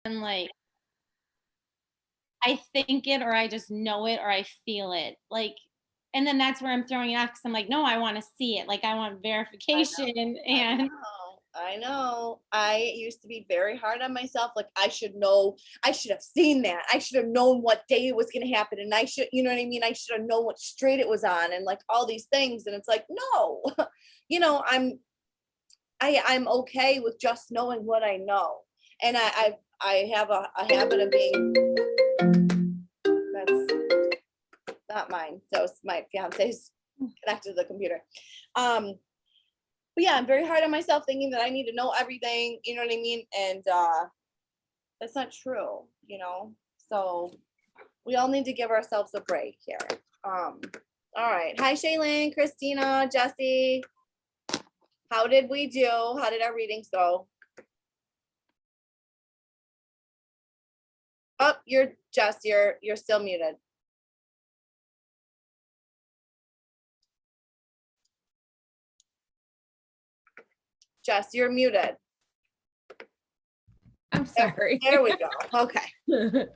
and like I think it or I just know it or I feel it. Like, and then that's where I'm throwing it off because I'm like, no, I want to see it. Like I want I verification I and know, I know. I used to be very hard on myself. Like I should know, I should have seen that. I should have known what day it was going to happen. And I should, you know what I mean? I should have known what street it was on and like all these things. And it's like, no, you know, I'm okay with just knowing what I know. And I have a habit of being, that's not mine. That was my fiance's connected to the computer. Um, but yeah, I'm very hard on myself thinking that I need to know everything, you know what I mean? And that's not true, you know. So we all need to give ourselves a break here. Um, all right. Hi, Shaylin, Christina, Jesse. How did we do? How did our readings go? Oh, you're Jess, you're still muted. Jess, you're muted. I'm sorry. There we go. Okay.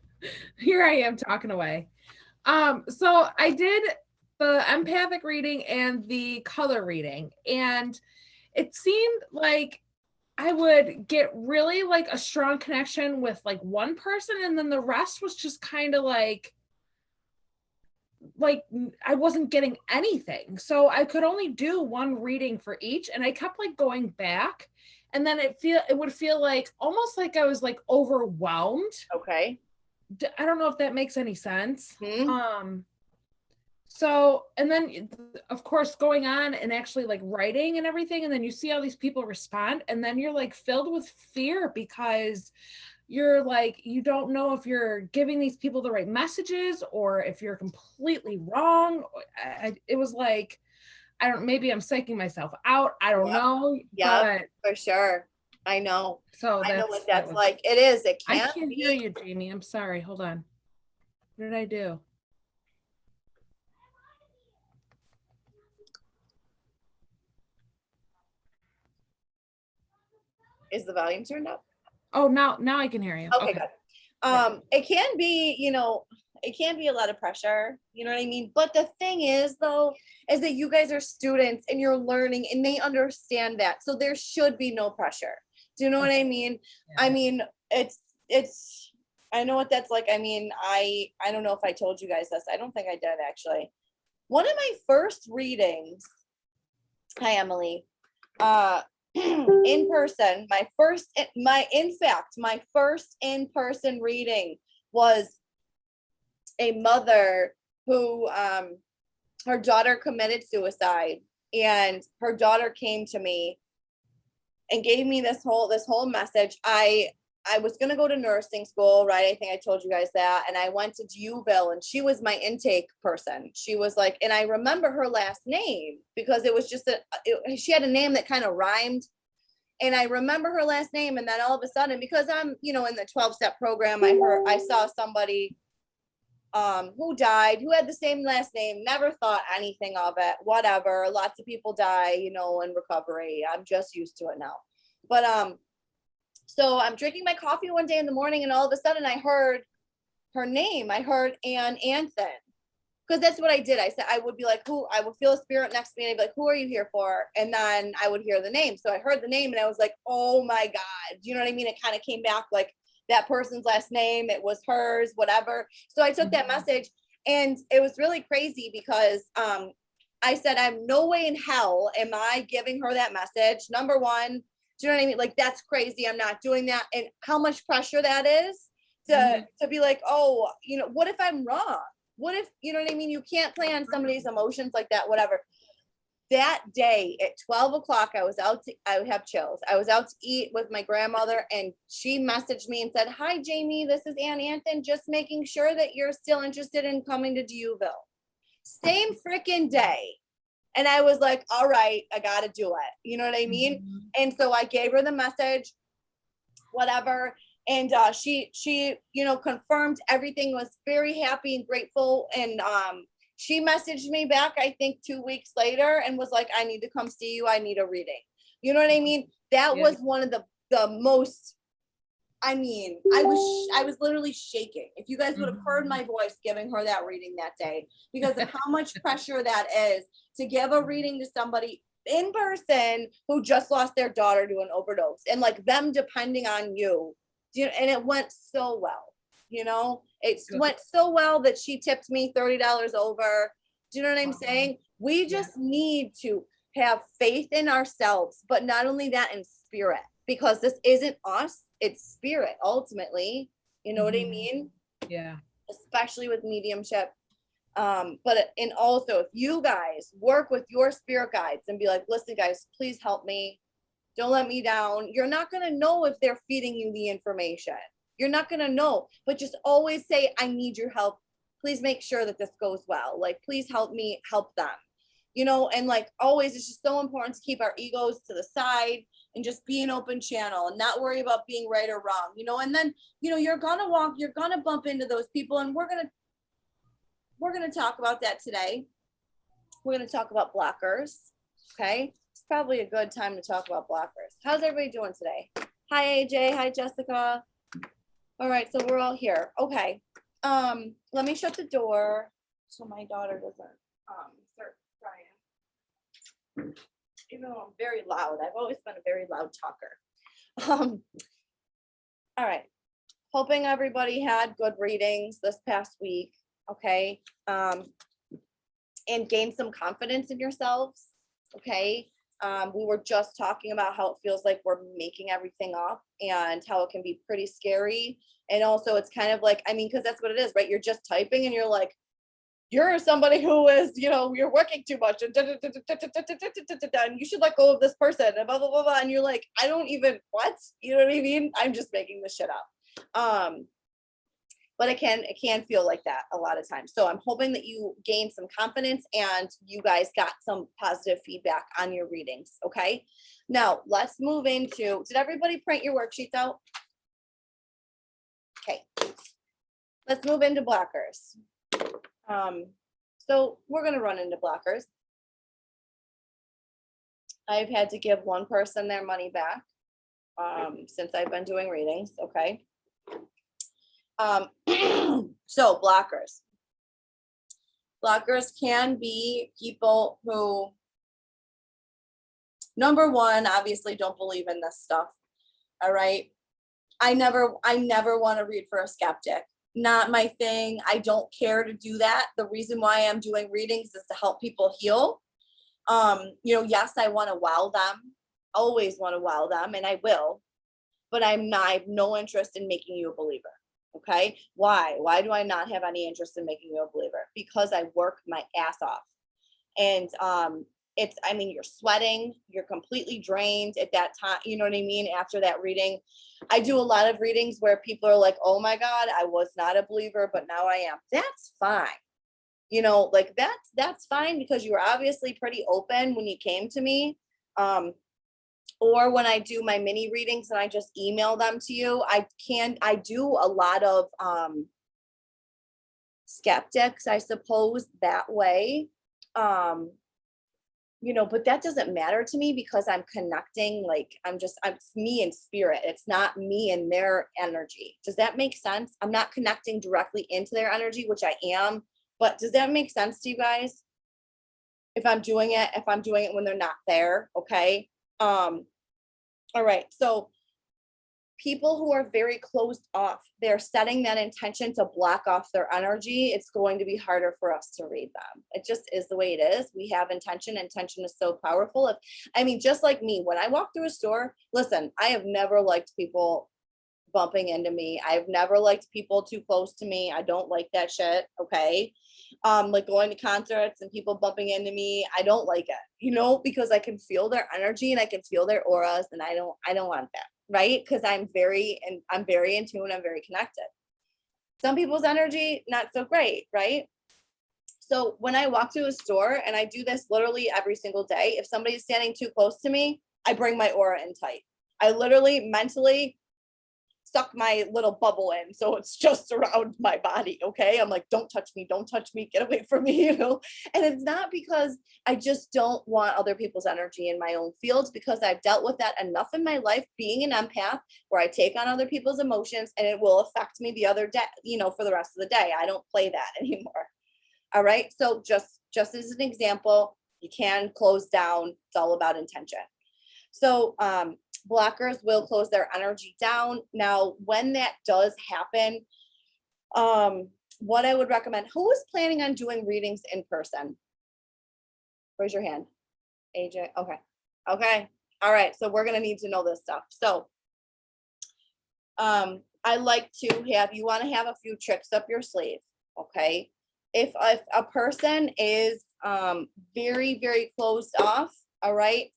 Here I am talking away. So I did the empathic reading and the color reading, and it seemed like I would get really like a strong connection with like one person, and then the rest was just kind of like I wasn't getting anything. So I could only do one reading for each, and I kept like going back, and then it would feel like almost like I was like overwhelmed. Okay. I don't know if that makes any sense. Hmm. So, and then of course going on and actually like writing and everything, and then you see how these people respond, and then you're like filled with fear because you're like, you don't know if you're giving these people the right messages or if you're completely wrong. It was like, I don't, maybe I'm psyching myself out. I don't Yep. know, Yep, but for sure. I know. so I know what that that's was, like. It is. It I can can't hear be. you, Jamie. I'm sorry. Hold on. What did I do? Is the volume turned up? Oh, now I can hear you. Okay, Okay. good. Yeah. It can be, you know, it can be a lot of pressure, you know what I mean? But the thing is though, is that you guys are students and you're learning and they understand that. So there should be no pressure. Do you know what I mean? Yeah. I mean, it's I know what that's like. I mean, I don't know if I told you guys this. I don't think I did actually. One of my first readings, hi Emily, in person, my first in-person reading was a mother who her daughter committed suicide, and her daughter came to me and gave me this whole message. I was going to go to nursing school, right? I think I told you guys that. And I went to Duville, and she was my intake person. She was like, and I remember her last name because it was just she had a name that kind of rhymed. And I remember her last name. And then all of a sudden, because I'm, you know, in the 12-step program, I saw somebody who died, who had the same last name, never thought anything of it, whatever. Lots of people die, you know, in recovery. I'm just used to it now. But so I'm drinking my coffee one day in the morning, and all of a sudden I heard her name. I heard Ann Anthon. Because that's what I did. I said I would be like, who? I would feel a spirit next to me, and I'd be like, who are you here for? And then I would hear the name. So I heard the name, and I was like, oh my God. Do you know what I mean? It kind of came back like that person's last name. It was hers, whatever. So I took that message, and it was really crazy because I said, I'm no way in hell am I giving her that message. Number one, do you know what I mean? Like, that's crazy. I'm not doing that. And how much pressure that is to be like, oh, you know, what if I'm wrong? What if, you know what I mean? You can't play on somebody's emotions like that, whatever. That day at 12 o'clock, I would have chills. I was out to eat with my grandmother, and she messaged me and said, hi, Jamie, this is Ann Anthon, just making sure that you're still interested in coming to Duville. Same freaking day. And I was like, all right, I got to do it. You know what I mean? And so I gave her the message, whatever. And she, you know, confirmed everything, was very happy and grateful. And she messaged me back, I think 2 weeks later, and was like, I need to come see you. I need a reading. You know what I mean? That was one of the most I mean, I was literally shaking. If you guys would have heard my voice giving her that reading that day, because of how much pressure that is to give a reading to somebody in person who just lost their daughter to an overdose, and like them depending on you. And it went so well, it went so well that she tipped me $30 over. Do you know what I'm saying? We just need to have faith in ourselves, but not only that, in spirit, because this isn't us, it's spirit ultimately. You know what I mean? Yeah. Especially with mediumship. And also, if you guys work with your spirit guides and be like, listen, guys, please help me. Don't let me down. You're not going to know if they're feeding you the information. You're not going to know, but just always say, I need your help. Please make sure that this goes well. Like, please help me help them, and like always, it's just so important to keep our egos to the side and just be an open channel and not worry about being right or wrong, and then, you're going to bump into those people, and we're going to talk about that today. We're going to talk about blockers. Okay. It's probably a good time to talk about blockers. How's everybody doing today? Hi, AJ. Hi, Jessica. All right. So we're all here. Okay. Let me shut the door so my daughter doesn't start crying. Even though I'm very loud. I've always been a very loud talker. All right. Hoping everybody had good readings this past week. Okay. And gain some confidence in yourselves. Okay. We were just talking about how it feels like we're making everything up and how it can be pretty scary. And also it's kind of like, because that's what it is, right? You're just typing and you're like, you're somebody who is, you're working too much and you should let go of this person and blah, blah, blah, blah. And you're like, I don't even, what? You know what I mean? I'm just making this shit up. But it can feel like that a lot of times. So I'm hoping that you gain some confidence and you guys got some positive feedback on your readings. Okay. Now let's move into, did everybody print your worksheets out? Okay. Let's move into blockers. So we're going to run into blockers. I've had to give one person their money back since I've been doing readings. Okay. So blockers can be people who, number one, obviously don't believe in this stuff. All right. I never want to read for a skeptic. Not my thing. I don't care to do that. The reason why I'm doing readings is to help people heal. Yes, I want to wow them. Always want to wow them, and I will, but I have no interest in making you a believer. Okay. Why do I not have any interest in making you a believer? Because I work my ass off. And you're sweating, you're completely drained at that time. You know what I mean? After that reading, I do a lot of readings where people are like, oh my God, I was not a believer, but now I am. That's fine. Like that's fine, because you were obviously pretty open when you came to me. Or when I do my mini readings and I just email them to you, I do a lot of skeptics, I suppose, that way. But that doesn't matter to me, because I'm connecting, like I'm me in spirit. It's not me and their energy. Does that make sense? I'm not connecting directly into their energy, which I am, but does that make sense to you guys? If I'm doing it when they're not there. Okay. All right. So people who are very closed off, they're setting that intention to block off their energy. It's going to be harder for us to read them. It just is the way it is. We have intention. Intention is so powerful. Just like me, when I walk through a store, listen, I have never liked people bumping into me. I've never liked people too close to me. I don't like that shit. Okay. Like going to concerts and people bumping into me. I don't like it, because I can feel their energy and I can feel their auras, and I don't want that. Right. Because I'm very in tune. I'm very connected. Some people's energy, not so great. Right. So when I walk through a store, and I do this literally every single day, if somebody's standing too close to me, I bring my aura in tight. I literally mentally suck my little bubble in. So it's just around my body. Okay. I'm like, don't touch me. Don't touch me. Get away from me, you know? And it's not because I just don't want other people's energy in my own fields, because I've dealt with that enough in my life being an empath where I take on other people's emotions and it will affect me the other day, you know, for the rest of the day. I don't play that anymore. All right. So just as an example, you can close down. It's all about intention. So blockers will close their energy down. Now, when that does happen, what I would recommend, who is planning on doing readings in person? Raise your hand. AJ. Okay. Okay. All right. So we're going to need to know this stuff. So I like to have, you want to have a few tricks up your sleeve. Okay. If a person is very, very closed off, all right,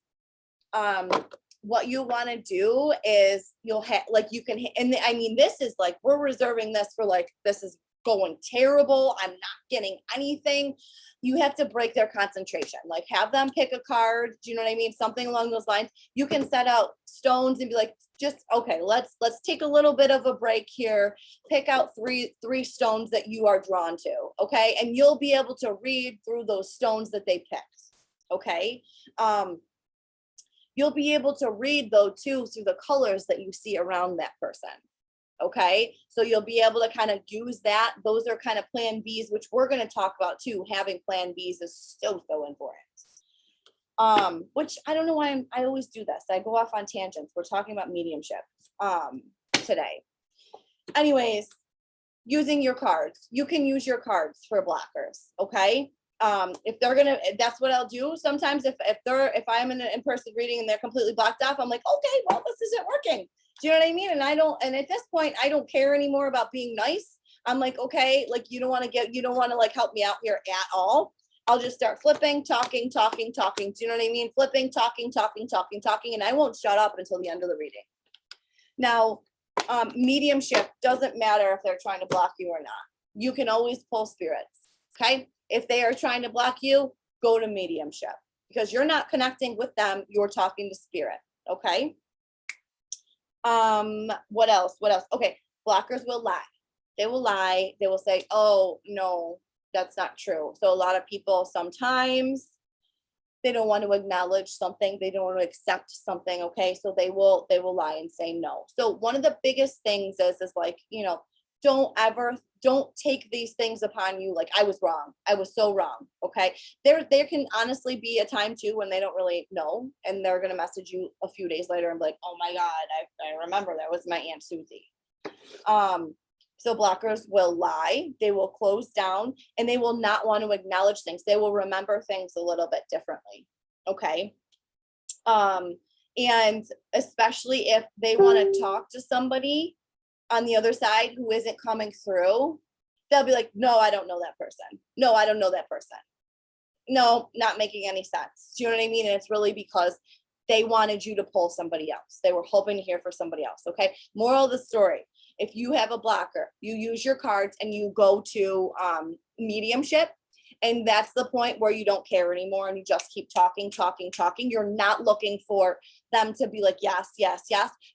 what you want to do is you'll have, like, you can, and I mean, this is like, we're reserving this for like, this is going terrible, I'm not getting anything. You have to break their concentration, like have them pick a card. Do you know what I mean? Something along those lines. You can set out stones and be like, just, okay, let's take a little bit of a break here. Pick out three stones that you are drawn to. Okay. And you'll be able to read through those stones that they picked. Okay. You'll be able to read though too through the colors that you see around that person. Okay, so you'll be able to kind of use that. Those are kind of plan Bs, which we're going to talk about too. Having plan Bs is so important. Which I don't know why I always do this. I go off on tangents. We're talking about mediumship today. Anyways, using your cards. You can use your cards for blockers. Okay. If they're gonna, that's what I'll do. Sometimes if I'm in an in-person reading and they're completely blocked off, I'm like, okay, well, this isn't working. Do you know what I mean? And at this point, I don't care anymore about being nice. I'm like, okay, like you don't want to like help me out here at all. I'll just start flipping, talking. Do you know what I mean? Flipping, talking. And I won't shut up until the end of the reading. Now, mediumship doesn't matter if they're trying to block you or not. You can always pull spirits. Okay. If they are trying to block you, go to mediumship because you're not connecting with them. You're talking to spirit. Okay. What else? Okay. Blockers will lie. They will lie. They will say, oh, no, that's not true. So a lot of people sometimes they don't want to acknowledge something. They don't want to accept something. Okay. So they will lie and say no. So one of the biggest things is like, you know, don't take these things upon you. Like I was wrong. I was so wrong. Okay. There can honestly be a time too when they don't really know and they're going to message you a few days later and be like, oh my God, I remember that was my Aunt Susie. So blockers will lie, they will close down, and they will not want to acknowledge things. They will remember things a little bit differently. Okay. And especially if they want to talk to somebody on the other side who isn't coming through, they'll be like, no, I don't know that person. No, I don't know that person. No, not making any sense. Do you know what I mean? And it's really because they wanted you to pull somebody else. They were hoping to hear for somebody else. Okay. Moral of the story. If you have a blocker, you use your cards and you go to mediumship. And that's the point where you don't care anymore and you just keep talking. You're not looking for them to be like, yes.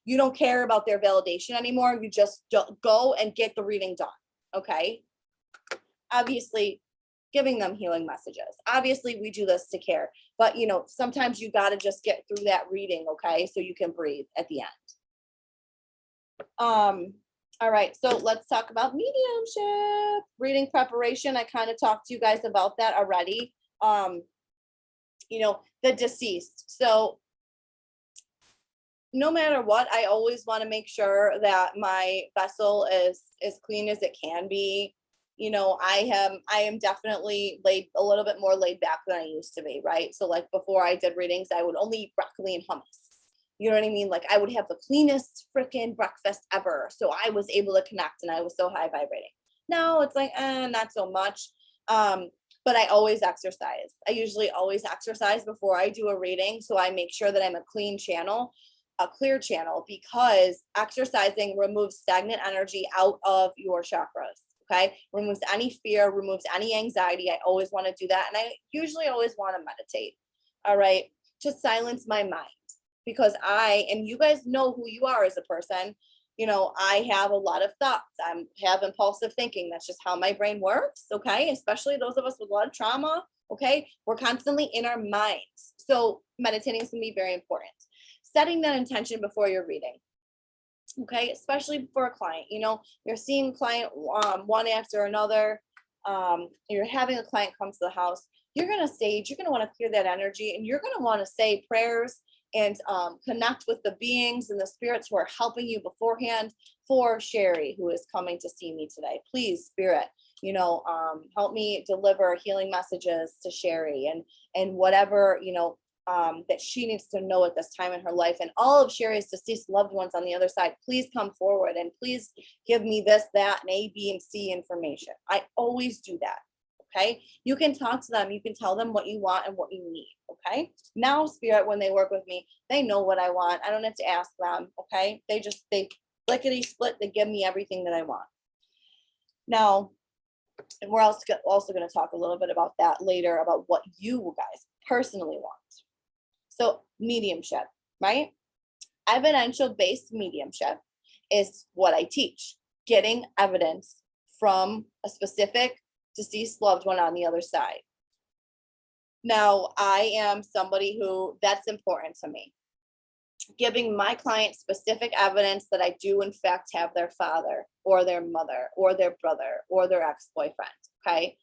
You don't care about their validation anymore. You just go and get the reading done. Okay. Obviously, giving them healing messages. Obviously, we do this to care. But, you know, sometimes you got to just get through that reading. Okay. So you can breathe at the end. All right, so let's talk about mediumship. Reading preparation, I kind of talked to you guys about that already. You know, the deceased. So no matter what, I always want to make sure that my vessel is as clean as it can be. You know, I am definitely a little bit more laid back than I used to be, right? So like before I did readings, I would only eat broccoli and hummus. You know what I mean? Like I would have the cleanest freaking breakfast ever. So I was able to connect and I was so high vibrating. Now it's like, not so much. But I always exercise. I usually always exercise before I do a reading. So I make sure that I'm a clean channel, a clear channel, because exercising removes stagnant energy out of your chakras. Okay. Removes any fear, removes any anxiety. I always want to do that. And I usually always want to meditate. All right. To silence my mind. Because and you guys know who you are as a person. I have a lot of thoughts. I have impulsive thinking. That's just how my brain works. Okay. Especially those of us with a lot of trauma. Okay. We're constantly in our minds. So meditating is going to be very important. Setting that intention before you're reading. Okay. Especially for a client, you're seeing client one after another. You're having a client come to the house. You're going to sage, you're going to want to clear that energy, and you're going to want to say prayers and connect with the beings and the spirits who are helping you beforehand for Sherry, who is coming to see me today. Please, spirit, help me deliver healing messages to Sherry and whatever, that she needs to know at this time in her life. And all of Sherry's deceased loved ones on the other side, please come forward and please give me this, that, and A, B, and C information. I always do that. Okay. You can talk to them. You can tell them what you want and what you need. Okay. Now, spirit, when they work with me, they know what I want. I don't have to ask them. Okay. They lickety split. They give me everything that I want. Now, and we're also going to talk a little bit about that later, about what you guys personally want. So mediumship, right? Evidential-based mediumship is what I teach. Getting evidence from a specific deceased loved one on the other side. Now, I am somebody who that's important to me. Giving my clients specific evidence that I do in fact have their father or their mother or their brother or their ex-boyfriend. Okay.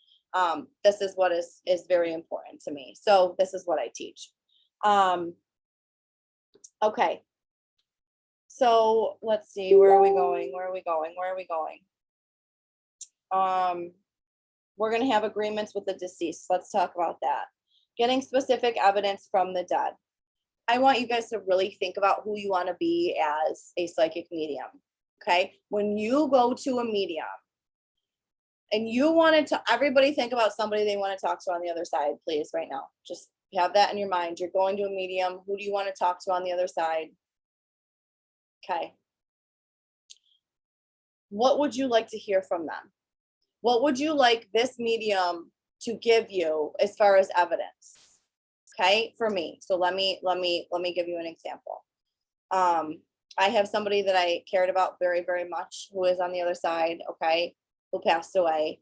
This is what is very important to me. So this is what I teach. Okay. So let's see, where are we going? We're going to have agreements with the deceased. Let's talk about that. Getting specific evidence from the dead. I want you guys to really think about who you want to be as a psychic medium. Okay. When you go to a medium and you wanted to, everybody think about somebody they want to talk to on the other side, please, right now. Just have that in your mind. You're going to a medium. Who do you want to talk to on the other side? Okay. What would you like to hear from them? What would you like this medium to give you as far as evidence? Okay, for me. So let me give you an example. I have somebody that I cared about very, very much who is on the other side, okay, who passed away.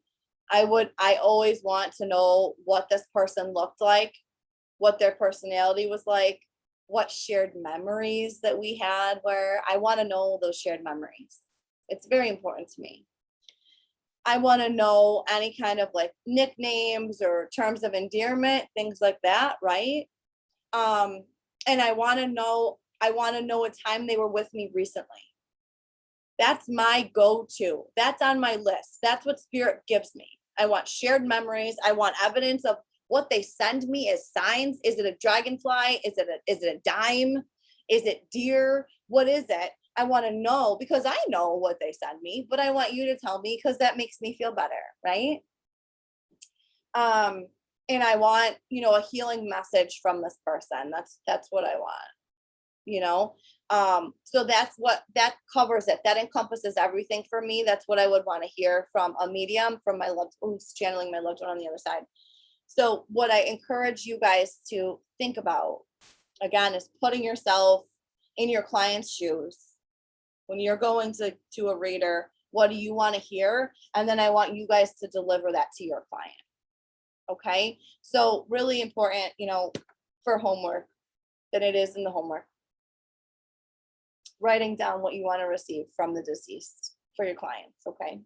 I always want to know what this person looked like, what their personality was like, what shared memories that we had were. I want to know those shared memories. It's very important to me. I want to know any kind of like nicknames or terms of endearment, things like that, right? And I want to know a time they were with me recently. That's my go-to. That's on my list. That's what spirit gives me. I want shared memories. I want evidence of what they send me as signs. Is it a dragonfly? Is it a dime? Is it deer? What is it? I want to know because I know what they send me, but I want you to tell me because that makes me feel better, right? And I want, a healing message from this person. That's what I want, so that covers it. That encompasses everything for me. That's what I would want to hear from a medium, from my loved, who's channeling my loved one on the other side. So what I encourage you guys to think about, again, is putting yourself in your client's shoes. When you're going to a reader, what do you want to hear? And then I want you guys to deliver that to your client. Okay. So really important, for homework, that it is in the homework. Writing down what you want to receive from the deceased for your clients. Okay.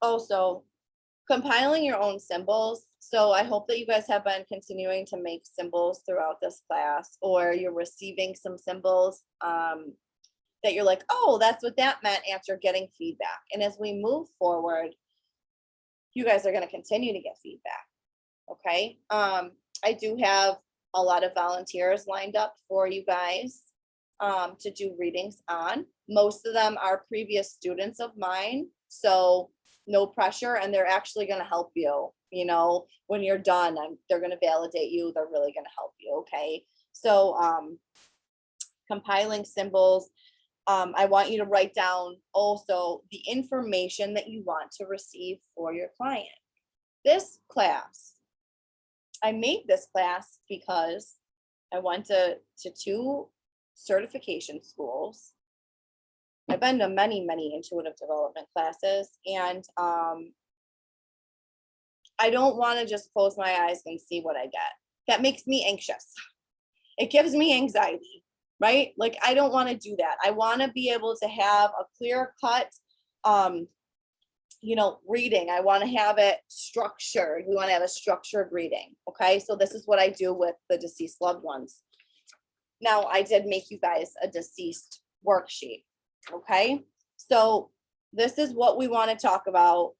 Also, compiling your own symbols. So I hope that you guys have been continuing to make symbols throughout this class, or you're receiving some symbols that you're like, oh, that's what that meant, after getting feedback. And as we move forward, you guys are going to continue to get feedback. Okay. I do have a lot of volunteers lined up for you guys to do readings on. Most of them are previous students of mine. So no pressure, and they're actually going to help you. When you're done, they're going to validate you. They're really going to help you. Okay. So compiling symbols. I want you to write down also the information that you want to receive for your client. This class, I made this class because I went to 2 certification schools. I've been to many, many intuitive development classes, and I don't want to just close my eyes and see what I get. That makes me anxious. It gives me anxiety, right? Like, I don't want to do that. I want to be able to have a clear cut, reading. I want to have it structured. We want to have a structured reading. Okay. So this is what I do with the deceased loved ones. Now, I did make you guys a deceased worksheet. Okay. So this is what we want to talk about,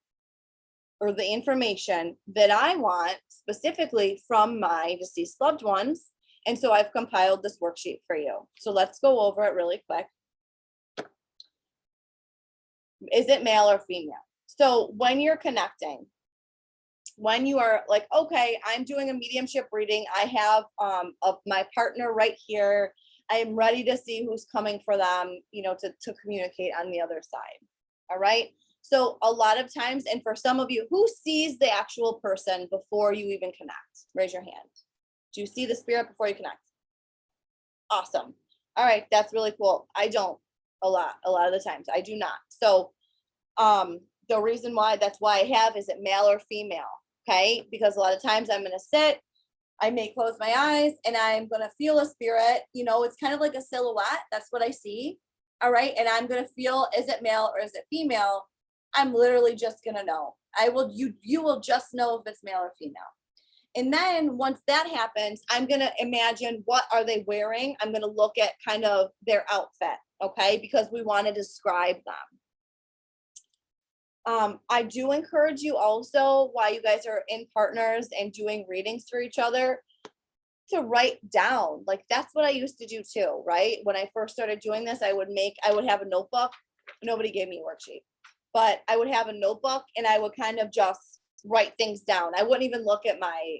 or the information that I want specifically from my deceased loved ones. And so I've compiled this worksheet for you. So let's go over it really quick. Is it male or female? So when you're connecting, when you are like, okay, I'm doing a mediumship reading, I have my partner right here, I am ready to see who's coming for them, to communicate on the other side. All right. So a lot of times, and for some of you, who sees the actual person before you even connect? Raise your hand. Do you see the spirit before you connect? Awesome. All right. That's really cool. I don't a lot of the times. I do not. So the reason why, that's why I have, is it male or female? Okay. Because a lot of times I'm going to sit, I may close my eyes, and I'm going to feel a spirit, it's kind of like a silhouette. That's what I see. All right. And I'm going to feel, is it male or is it female? I'm literally just going to know. You will just know if it's male or female. And then once that happens, I'm going to imagine, what are they wearing? I'm going to look at kind of their outfit. Okay. Because we want to describe them. I do encourage you also, while you guys are in partners and doing readings for each other, to write down. Like, that's what I used to do too, right? When I first started doing this, I would have a notebook. Nobody gave me a worksheet, but I would have a notebook, and I would kind of just write things down. I wouldn't even look at my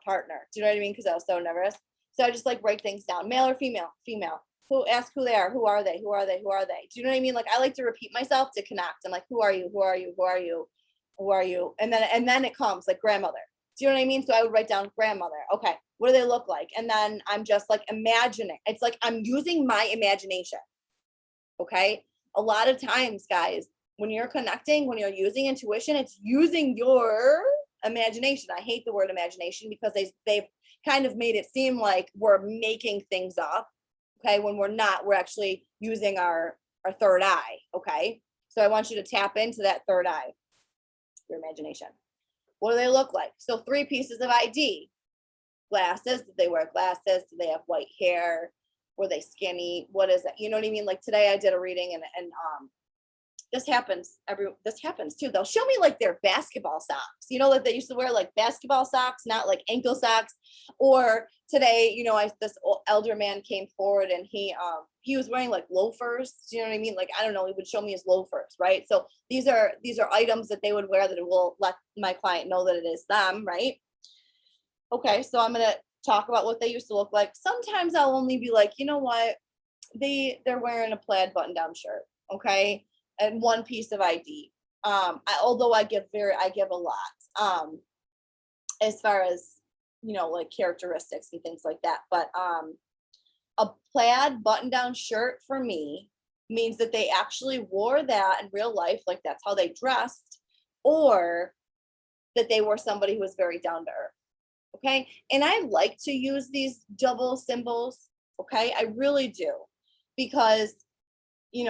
partner. Do you know what I mean? Because I was so nervous. So I just like write things down. Male or female? Female. Who, ask who they are. Who are they? Who are they? Who are they? Do you know what I mean? Like, I like to repeat myself to connect. I'm like, who are you? Who are you? Who are you? Who are you? And then it comes like grandmother. Do you know what I mean? So I would write down grandmother. Okay. What do they look like? And then I'm just like imagining. It's like I'm using my imagination. Okay. A lot of times, guys, when you're connecting, when you're using intuition, it's using your imagination. I hate the word imagination because they've kind of made it seem like we're making things up. Okay. When we're not, we're actually using our third eye. Okay. So I want you to tap into that third eye, your imagination. What do they look like? So 3 pieces of ID. Glasses. Did they wear glasses? Do they have white hair? Were they skinny? What is it? You know what I mean? Like, today I did a reading, and this happens too. They'll show me like their basketball socks, that they used to wear, like basketball socks, not like ankle socks. Or today, this elder man came forward, and he was wearing like loafers. Do you know what I mean? Like, I don't know, he would show me his loafers, right? So these are items that they would wear that will let my client know that it is them, right? Okay, so I'm gonna talk about what they used to look like. Sometimes I'll only be like, you know what? They're wearing a plaid button-down shirt, okay? And 1 piece of ID. Although I give a lot, as far as, like characteristics and things like that. But a plaid button-down shirt for me means that they actually wore that in real life, like that's how they dressed, or that they were somebody who was very down to earth. Okay. And I like to use these double symbols. Okay. I really do, because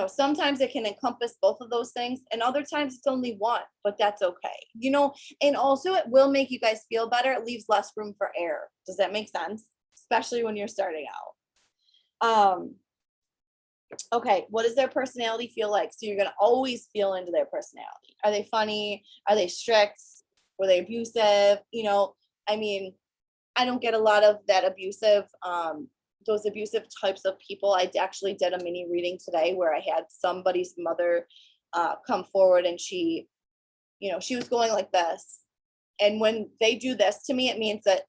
sometimes it can encompass both of those things, and other times it's only one, but that's okay. And also it will make you guys feel better. It leaves less room for error. Does that make sense? Especially when you're starting out. Okay. What does their personality feel like? So you're going to always feel into their personality. Are they funny? Are they strict? Were they abusive? I mean, I don't get a lot of that abusive, those abusive types of people. I actually did a mini reading today where I had somebody's mother come forward, and she was going like this. And when they do this to me, it means that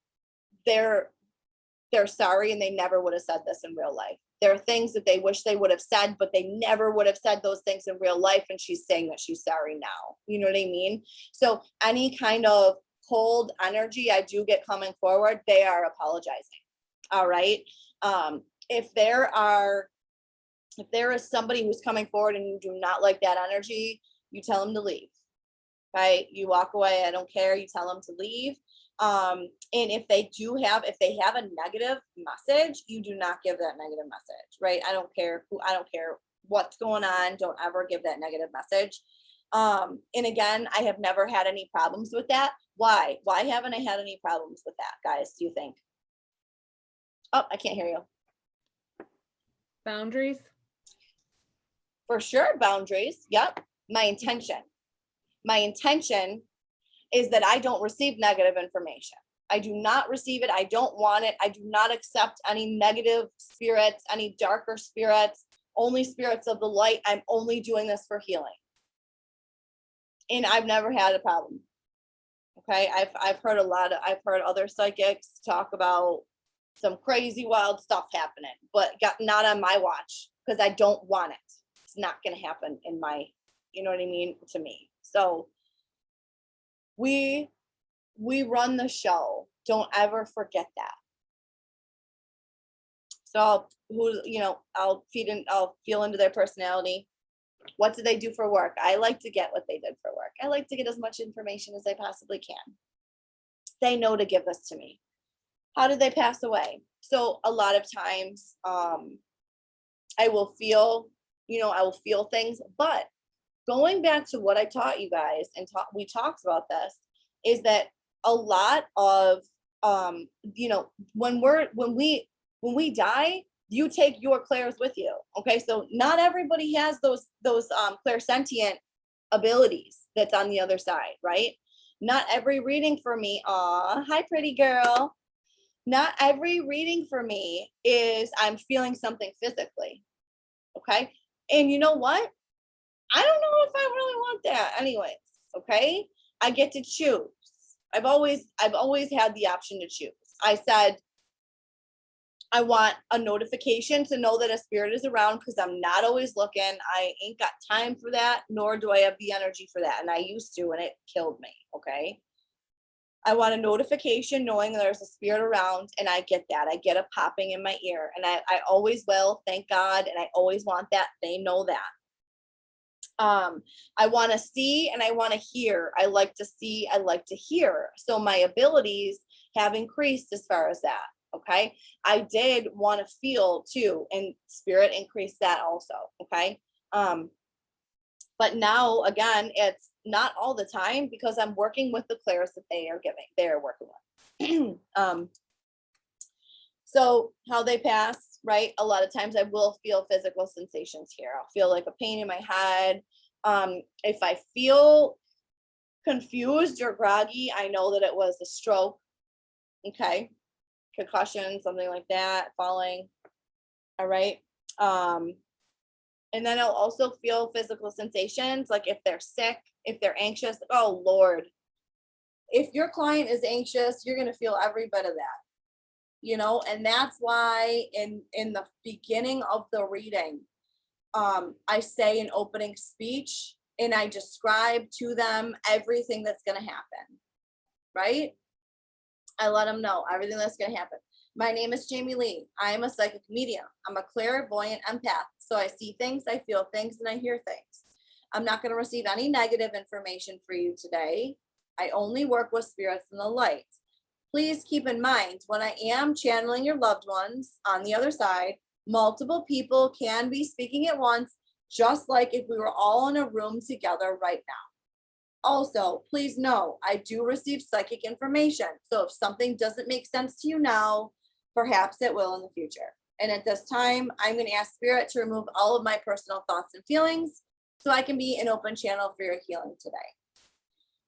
they're sorry, and they never would have said this in real life. There are things that they wish they would have said, but they never would have said those things in real life. And she's saying that she's sorry now. You know what I mean? So any kind of cold energy I do get coming forward, they are apologizing. All right. If there is somebody who's coming forward and you do not like that energy, you tell them to leave. Okay. You walk away. I don't care. You tell them to leave. And if they have a negative message, you do not give that negative message, right? I don't care what's going on. Don't ever give that negative message. And again, I have never had any problems with that. Why haven't I had any problems with that, guys? Do you think? Oh, I can't hear you. Boundaries. For sure, boundaries. Yep. My intention is that I don't receive negative information. I do not receive it. I don't want it. I do not accept any negative spirits, any darker spirits, only spirits of the light. I'm only doing this for healing. And I've never had a problem. Okay. I've heard other psychics talk about some crazy wild stuff happening, but not on my watch, because I don't want it. It's not going to happen in my, you know what I mean, to me. So we run the show. Don't ever forget that. So I'll feel into their personality. What do they do for work? I like to get what they did for work. I like to get as much information as I possibly can. They know to give this to me. How did they pass away? So a lot of times, I will feel things, but going back to what I taught you guys we talked about this, is that a lot of, when we die, you take your clairs with you. Okay. So not everybody has those clairsentient abilities that's on the other side, right? Not every reading for me. Aw, hi, pretty girl. Not every reading for me is I'm feeling something physically. Okay. And you know what? I don't know if I really want that anyways. Okay. I get to choose. I've always had the option to choose. I said, I want a notification to know that a spirit is around, because I'm not always looking. I ain't got time for that, nor do I have the energy for that. And I used to, and it killed me. Okay. I want a notification knowing there's a spirit around, and I get that. I get a popping in my ear, and I always will, thank God. And I always want that. They know that. I want to see and I want to hear. I like to see, I like to hear. So my abilities have increased as far as that. Okay. I did want to feel too, and spirit increased that also. Okay. But now again, it's not all the time, because I'm working with the clairs that they are working with. So how they pass, right? A lot of times I will feel physical sensations here. I'll feel like a pain in my head. If I feel confused or groggy, I know that it was a stroke. Okay. Concussion, something like that, falling. All right. And then I'll also feel physical sensations, like if they're sick, if they're anxious. Oh Lord. If your client is anxious, you're going to feel every bit of that. And that's why in the beginning of the reading, I say an opening speech and I describe to them everything that's going to happen, right? I let them know everything that's going to happen. My name is Jamie Lee. I am a psychic medium. I'm a clairvoyant empath. So I see things, I feel things, and I hear things. I'm not going to receive any negative information for you today. I only work with spirits in the light. Please keep in mind, when I am channeling your loved ones on the other side, multiple people can be speaking at once, just like if we were all in a room together right now. Also, please know, I do receive psychic information. So if something doesn't make sense to you now, perhaps it will in the future. And at this time, I'm going to ask Spirit to remove all of my personal thoughts and feelings so I can be an open channel for your healing today.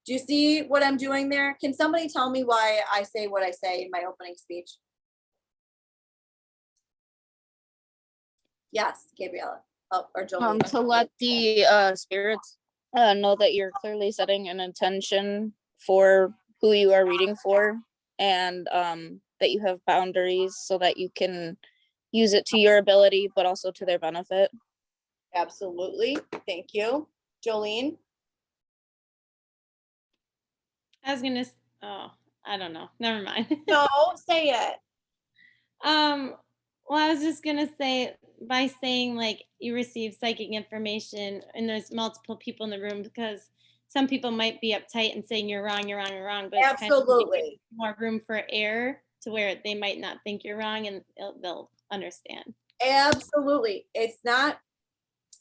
Do you see what I'm doing there? Can somebody tell me why I say what I say in my opening speech? Yes, Gabriella. Oh, or Jolie. To let the spirits know that you're clearly setting an intention for who you are reading for, and that you have boundaries so that you can use it to your ability, but also to their benefit. Absolutely. Thank you. Jolene? I was gonna, I don't know. Never mind. No, say it. Well, I was just gonna say by saying like you receive psychic information and there's multiple people in the room because some people might be uptight and saying you're wrong, you're wrong, you're wrong, but it's kind of like giving Absolutely. more room for error to where they might not think you're wrong and they'll understand. Absolutely. It's not.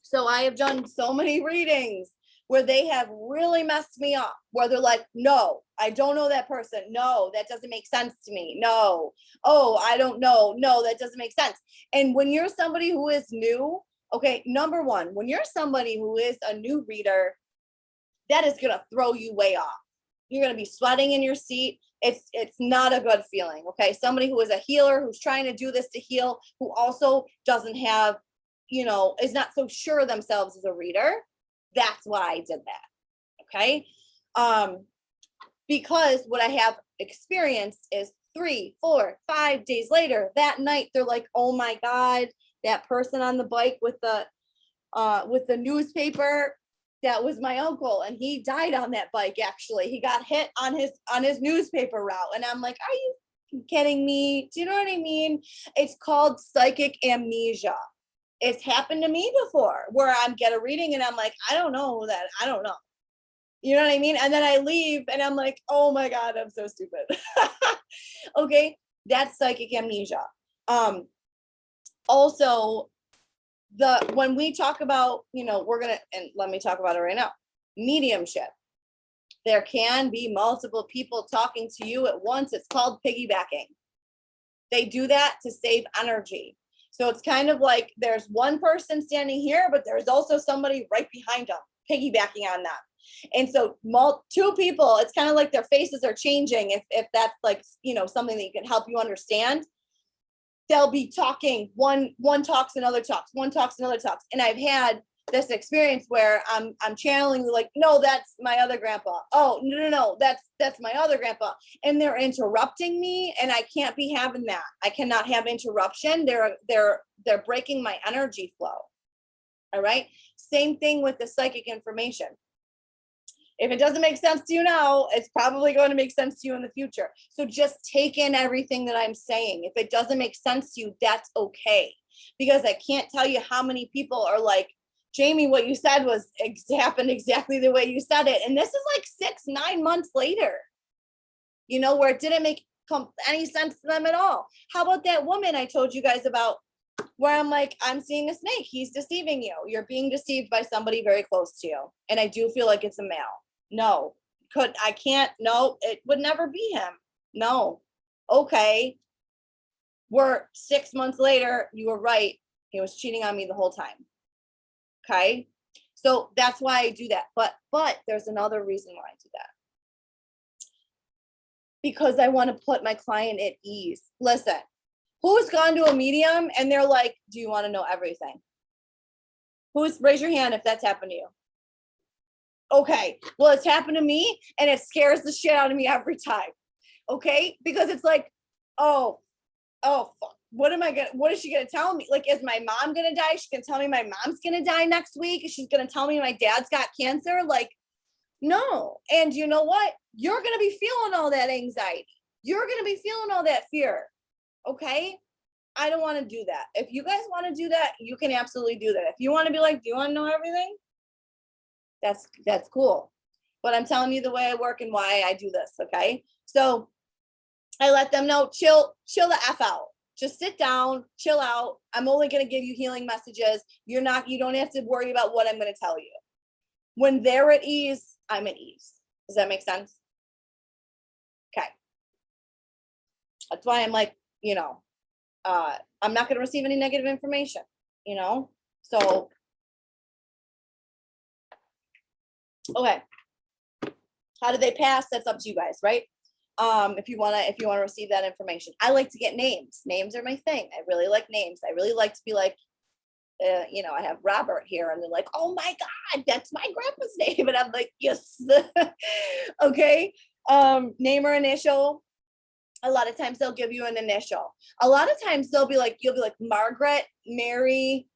So I have done so many readings where they have really messed me up, where they're like, no, I don't know that person. No, that doesn't make sense to me. No. Oh, I don't know. No, that doesn't make sense. And when you're somebody who is new, okay, number one, when you're somebody who is a new reader, that is going to throw you way off. You're going to be sweating in your seat. It's not a good feeling. Okay. Somebody who is a healer, who's trying to do this to heal, who also doesn't have, is not so sure of themselves as a reader. That's why I did that. Okay. Because what I have experienced is 3, 4, 5 days later, that night, they're like, oh my God, that person on the bike with the newspaper, that was my uncle, and he died on that bike. Actually, he got hit on his newspaper route. And I'm like, are you kidding me? Do you know what I mean? It's called psychic amnesia. It's happened to me before where I get a reading and I'm like, I don't know. You know what I mean? And then I leave and I'm like, oh my God, I'm so stupid. Okay. That's psychic amnesia. Also, when we talk about, and let me talk about it right now, mediumship. There can be multiple people talking to you at once. It's called piggybacking. They do that to save energy. So it's kind of like there's one person standing here, but there's also somebody right behind them, piggybacking on them. And so two people, it's kind of like their faces are changing. If that's like, something that you can help you understand, they'll be talking. One talks, another talks, one talks, another talks. And I've had this experience where I'm channeling, like, no, that's my other grandpa. Oh, no, that's my other grandpa. And they're interrupting me, and I can't be having that. I cannot have interruption. They're breaking my energy flow. All right. Same thing with the psychic information. If it doesn't make sense to you now, it's probably going to make sense to you in the future. So just take in everything that I'm saying. If it doesn't make sense to you, that's okay. Because I can't tell you how many people are like, Jamie, what you said happened exactly the way you said it. And this is like 6-9 months later, where it didn't make any sense to them at all. How about that woman I told you guys about, where I'm like, I'm seeing a snake. He's deceiving you. You're being deceived by somebody very close to you. And I do feel like it's a male. No, it would never be him. No. Okay. We're 6 months later. You were right. He was cheating on me the whole time. Okay. So that's why I do that. But there's another reason why I do that. Because I want to put my client at ease. Listen, who's gone to a medium and they're like, do you want to know everything? Raise your hand if that's happened to you. Okay, well, it's happened to me and it scares the shit out of me every time. Okay, because it's like, oh, fuck. What is she gonna tell me? Like, is my mom gonna die? She's gonna tell me my mom's gonna die next week. She's gonna tell me my dad's got cancer. Like, no. And you know what? You're gonna be feeling all that anxiety. You're gonna be feeling all that fear. Okay, I don't want to do that. If you guys want to do that, you can absolutely do that. If you want to be like, do you want to know everything? That's cool. But I'm telling you the way I work and why I do this. Okay. So I let them know, chill the F out. Just sit down, chill out. I'm only going to give you healing messages. You don't have to worry about what I'm going to tell you. When they're at ease, I'm at ease. Does that make sense? Okay. That's why I'm like, I'm not going to receive any negative information, so. Okay. How do they pass? That's up to you guys, right? If you want to receive that information. I like to get names. Names are my thing. I really like names. I really like to be like, I have Robert here, and they're like, oh my God, that's my grandpa's name. And I'm like, yes. Okay. Name or initial. A lot of times they'll give you an initial. A lot of times you'll be like Margaret, Mary,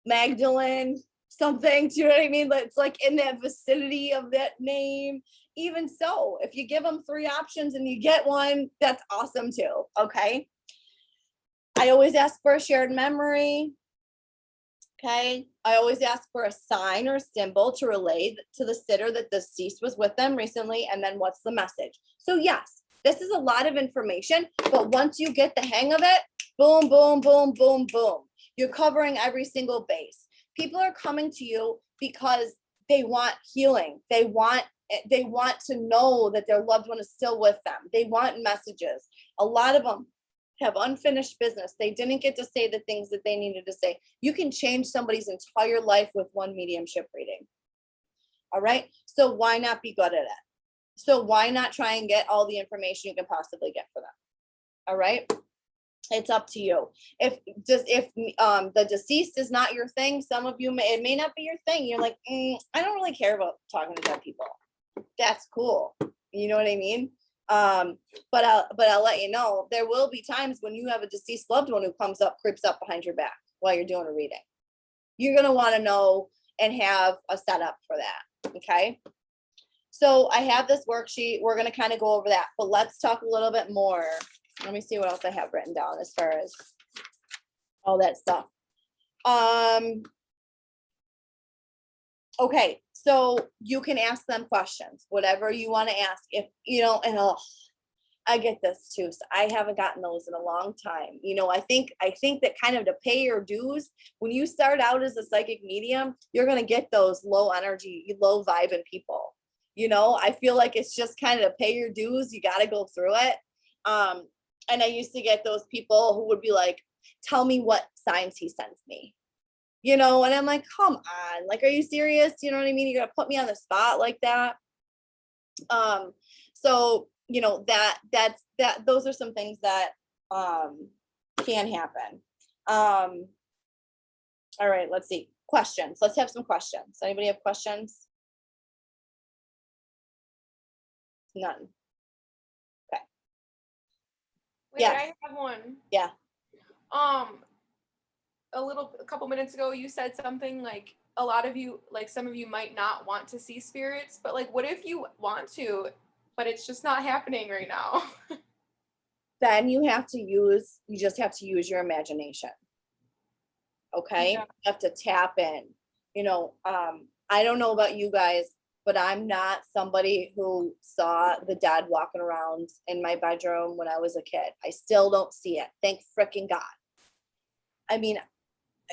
Magdalene, something. Do you know what I mean? It's like in that vicinity of that name. Even so, if you give them 3 options and you get one, that's awesome too. Okay. I always ask for a shared memory. Okay. I always ask for a sign or symbol to relay to the sitter that the deceased was with them recently. And then what's the message? So yes, this is a lot of information, but once you get the hang of it, boom, boom, boom, boom, boom. You're covering every single base. People are coming to you because they want healing. They want to know that their loved one is still with them. They want messages. A lot of them have unfinished business. They didn't get to say the things that they needed to say. You can change somebody's entire life with one mediumship reading. All right. So why not be good at it? So why not try and get all the information you can possibly get for them? All right. It's up to you. If the deceased is not your thing, some of you it may not be your thing. You're like, I don't really care about talking to dead people. That's cool. You know what I mean? But I'll let you know, there will be times when you have a deceased loved one who creeps up behind your back while you're doing a reading. You're going to want to know and have a setup for that. Okay. So I have this worksheet. We're going to kind of go over that, but let's talk a little bit more. Let me see what else I have written down as far as all that stuff. Okay, so you can ask them questions, whatever you want to ask. If you know, and I get this too. So I haven't gotten those in a long time. You know, I think that kind of to pay your dues, when you start out as a psychic medium, you're gonna get those low energy, low vibing people. You know, I feel like it's just kind of to pay your dues. You got to go through it. And I used to get those people who would be like, "Tell me what signs he sends me." You know, and I'm like, come on, like, are you serious? You know what I mean? You're gonna put me on the spot like that. So, you know, those are some things that can happen. All right, let's see. Questions. Let's have some questions. Anybody have questions? None. Wait, Yes. I have one. Yeah. A couple minutes ago, you said something like a lot of you, like some of you might not want to see spirits, but like, what if you want to, but it's just not happening right now? Then you just have to use your imagination. Okay. Yeah. You have to tap in. You know, I don't know about you guys, but I'm not somebody who saw the dead walking around in my bedroom when I was a kid. I still don't see it. Thank freaking God. I mean,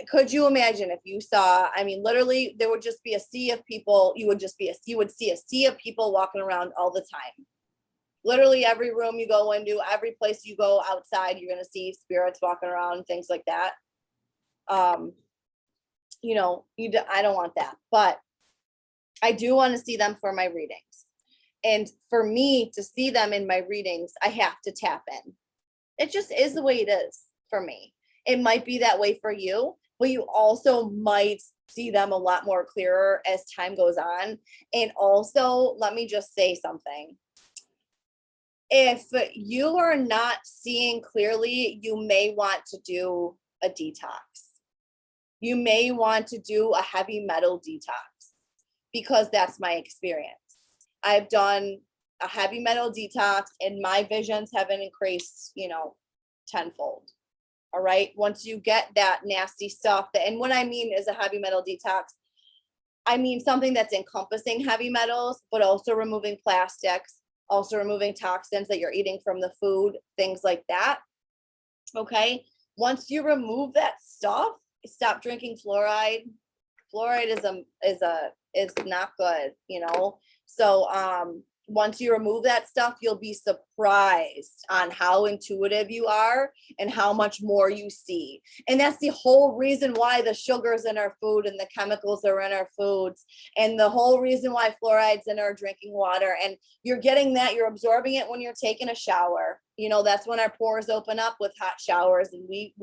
could you imagine if you saw, I mean, literally there would just be a sea of people. You would see a sea of people walking around all the time. Literally every room you go into, every place you go outside, you're going to see spirits walking around, things like that. You know, I don't want that, but I do want to see them for my readings. And for me to see them in my readings, I have to tap in. It just is the way it is for me. It might be that way for you, but you also might see them a lot more clearer as time goes on. And also, let me just say something. If you are not seeing clearly, you may want to do a detox. You may want to do a heavy metal detox, because that's my experience. I've done a heavy metal detox and my visions have increased, you know, tenfold. All right. Once you get that nasty stuff, and what I mean is a heavy metal detox, I mean something that's encompassing heavy metals, but also removing plastics, also removing toxins that you're eating from the food, things like that. Okay. Once you remove that stuff, stop drinking fluoride. Fluoride is not good, you know? So, once you remove that stuff, you'll be surprised on how intuitive you are and how much more you see. And that's the whole reason why the sugars in our food and the chemicals that are in our foods, and the whole reason why fluoride's in our drinking water. And you're getting that, you're absorbing it when you're taking a shower. You know, that's when our pores open up with hot showers, and we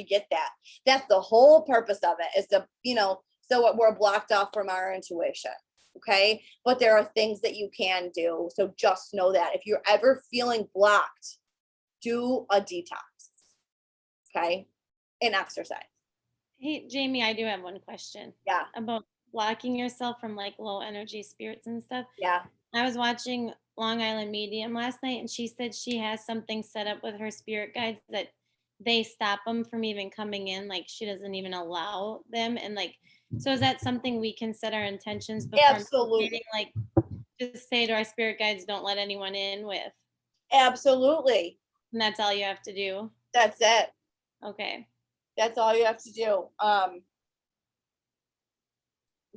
get that. That's the whole purpose of it, is to, you know, so we're blocked off from our intuition. Okay. But there are things that you can do. So just know that if you're ever feeling blocked, do a detox. Okay. And exercise. Hey, Jamie, I do have one question. Yeah. About blocking yourself from like low energy spirits and stuff. Yeah. I was watching Long Island Medium last night, and she said she has something set up with her spirit guides that they stop them from even coming in. Like she doesn't even allow them. And like, so is that something we can set our intentions before Absolutely. meditating? Like just say to our spirit guides, don't let anyone in with, Absolutely. and that's all you have to do. That's it. Okay. That's all you have to do.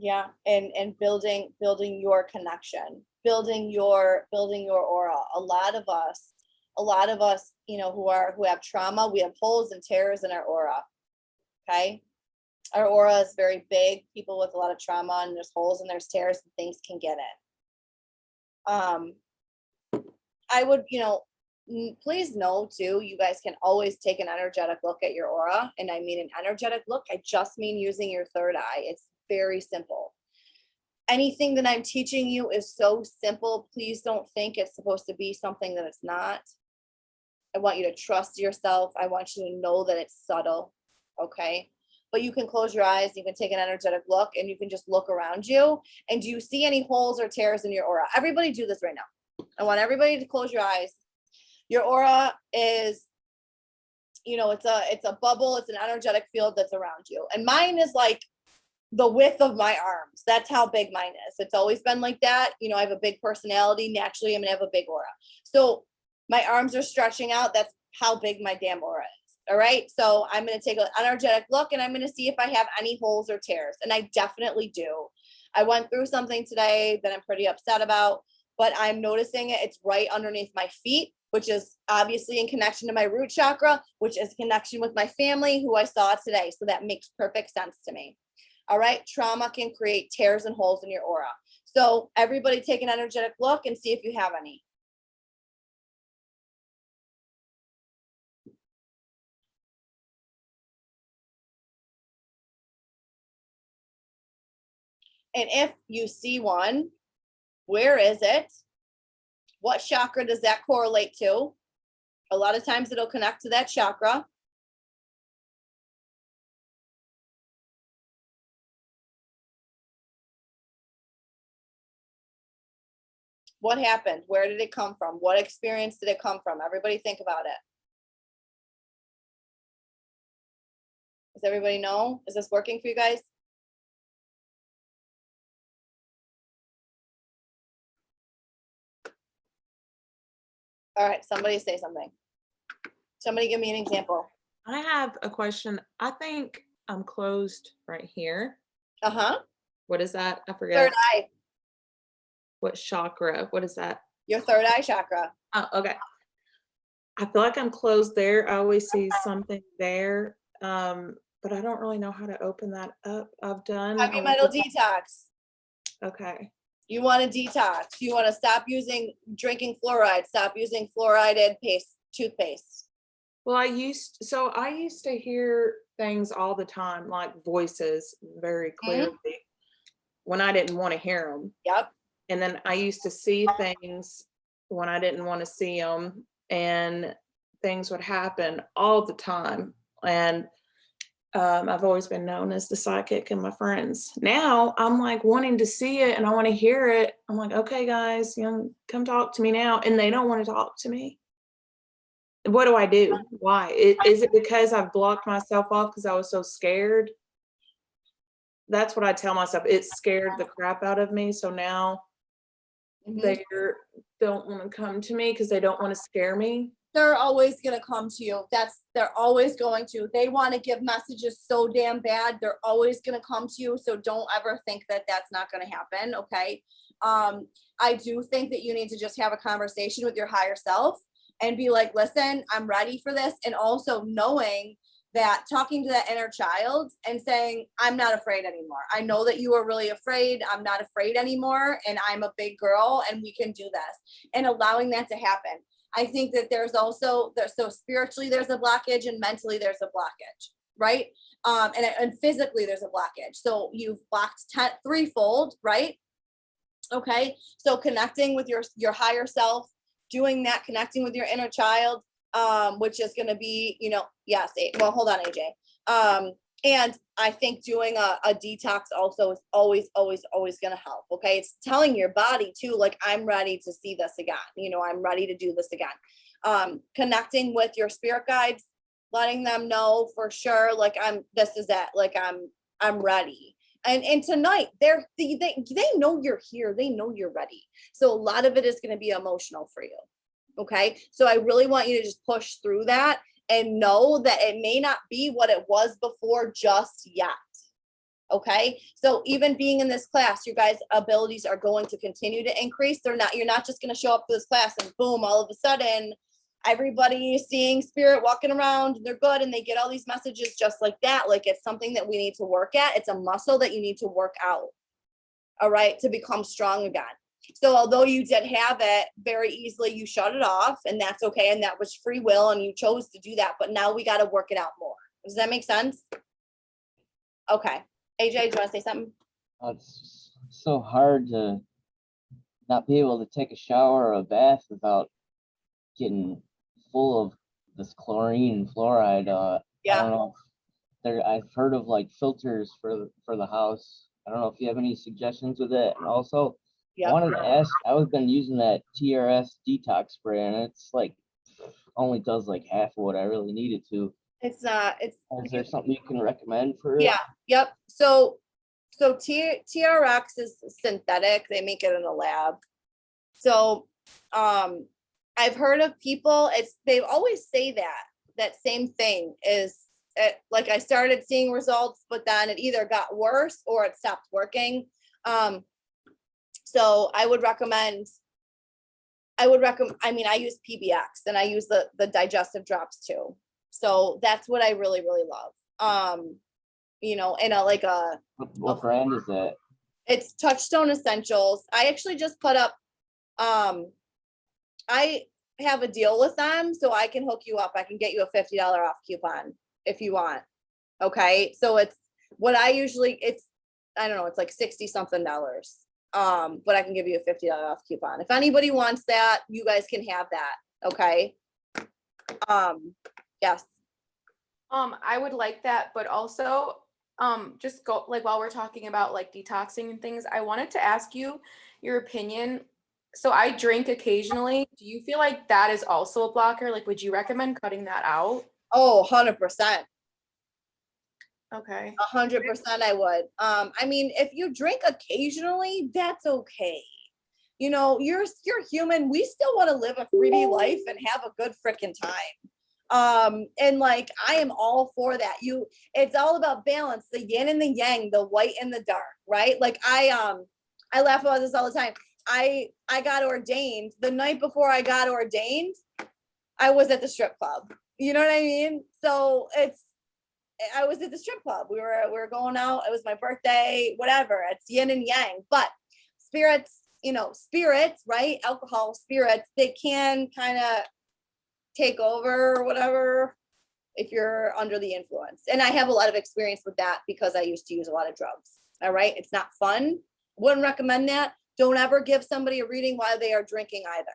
Yeah, and building your connection, building your aura. A lot of us, you know, who have trauma, we have holes and tears in our aura. Okay. Our aura is very big. People with a lot of trauma, and there's holes and there's tears and things can get in. I would, you know, please know too, you guys can always take an energetic look at your aura. And I mean an energetic look, I just mean using your third eye. It's very simple. Anything that I'm teaching you is so simple. Please don't think it's supposed to be something that it's not. I want you to trust yourself. I want you to know that it's subtle. Okay. But you can close your eyes, you can take an energetic look, and you can just look around you. And do you see any holes or tears in your aura? Everybody do this right now. I want everybody to close your eyes. Your aura is, you know, it's a bubble, it's an energetic field that's around you. And mine is like the width of my arms. That's how big mine is. It's always been like that. You know, I have a big personality. Naturally, I'm gonna have a big aura. So my arms are stretching out. That's how big my damn aura is. All right. So I'm gonna take an energetic look, and I'm gonna see if I have any holes or tears. And I definitely do. I went through something today that I'm pretty upset about, but I'm noticing it. It's right underneath my feet, which is obviously in connection to my root chakra, which is connection with my family who I saw today. So that makes perfect sense to me. All right. Trauma can create tears and holes in your aura. So everybody take an energetic look and see if you have any. And if you see one, where is it? What chakra does that correlate to? A lot of times it'll connect to that chakra. What happened? Where did it come from? What experience did it come from? Everybody think about it. Does everybody know? Is this working for you guys? All right, somebody say something. Somebody give me an example. I have a question. I think I'm closed right here. Uh-huh. What is that? I forget. Third eye. What chakra? What is that? Your third eye chakra. Oh, okay. I feel like I'm closed there. I always see something there, but I don't really know how to open that up. I've done. Heavy metal detox. Okay. You want to detox. You want to stop drinking fluoride. Stop using fluoridated toothpaste. Well, I used to hear things all the time, like voices very clearly when I didn't want to hear them. Yep. And then I used to see things when I didn't want to see them, and things would happen all the time. And I've always been known as the psychic and my friends. Now I'm like wanting to see it and I want to hear it. I'm like, okay, guys, you know, come talk to me now. And they don't want to talk to me. What do I do? Why? Is it because I've blocked myself off because I was so scared? That's what I tell myself. It scared the crap out of me. So now they don't want to come to me because they don't want to scare me. They're always going to come to you. They're always going to. They want to give messages so damn bad. They're always going to come to you. So don't ever think that that's not going to happen. Okay. I do think that you need to just have a conversation with your higher self and be like, listen, I'm ready for this. And also knowing that, talking to that inner child and saying, I'm not afraid anymore. I know that you are really afraid. I'm not afraid anymore. And I'm a big girl and we can do this, and allowing that to happen. I think that there's also, so spiritually there's a blockage and mentally there's a blockage, right? And physically there's a blockage. So you've blocked threefold, right? Okay. So connecting with your higher self, doing that, connecting with your inner child, which is going to be, you know, yes. Well, hold on, AJ. And I think doing a detox also is always going to help. Okay. It's telling your body too, like, I'm ready to see this again. You know, I'm ready to do this again. Connecting with your spirit guides, letting them know for sure, like this is it, like I'm ready. And tonight they know you're here. They know you're ready. So a lot of it is going to be emotional for you. Okay. So I really want you to just push through that and know that it may not be what it was before just yet. Okay. So even being in this class, your guys' abilities are going to continue to increase. You're not just going to show up for this class and boom, all of a sudden everybody is seeing spirit walking around and they're good and they get all these messages just like that. Like it's something that we need to work at. It's a muscle that you need to work out. All right. To become strong again. So although you did have it very easily, you shut it off and that's okay. And that was free will and you chose to do that. But now we got to work it out more. Does that make sense? Okay. AJ, do you want to say something? It's so hard to not be able to take a shower or a bath without getting full of this chlorine and fluoride. I don't know if I've heard of like filters for the house. I don't know if you have any suggestions with it. And also, I wanted to ask, I've been using that TRS detox spray and it's like only does like half of what I really needed to. Is there something you can recommend for it? Yeah. Yep. So TRX is synthetic. They make it in a lab. So I've heard of people, they always say that same thing is like I started seeing results, but then it either got worse or it stopped working. So I mean, I use PBX and I use the digestive drops too. So that's what I really, really love. You know, in what brand is that? It's Touchstone Essentials. I actually just put up, I have a deal with them, so I can hook you up. I can get you a $50 off coupon if you want. Okay. So it's what I usually, I don't know, it's like 60 something dollars. But I can give you a $50 off coupon. If anybody wants that, you guys can have that. Okay. Yes. I would like that, but also, just go like while we're talking about like detoxing and things, I wanted to ask you your opinion. So I drink occasionally. Do you feel like that is also a blocker? Like, would you recommend cutting that out? Oh, 100%. Okay. 100% I would. I mean, if you drink occasionally, that's okay. You know, you're human. We still want to live a 3D life and have a good freaking time. And like, I am all for that. It's all about balance, the yin and the yang, the white and the dark, right? Like I laugh about this all the time. I got ordained the night before I got ordained. I was at the strip club. You know what I mean? So I was at the strip club. We were going out. It was my birthday, whatever. It's yin and yang, but spirits, right? Alcohol, spirits, they can kind of take over or whatever if you're under the influence. And I have a lot of experience with that because I used to use a lot of drugs. All right. It's not fun. Wouldn't recommend that. Don't ever give somebody a reading while they are drinking either.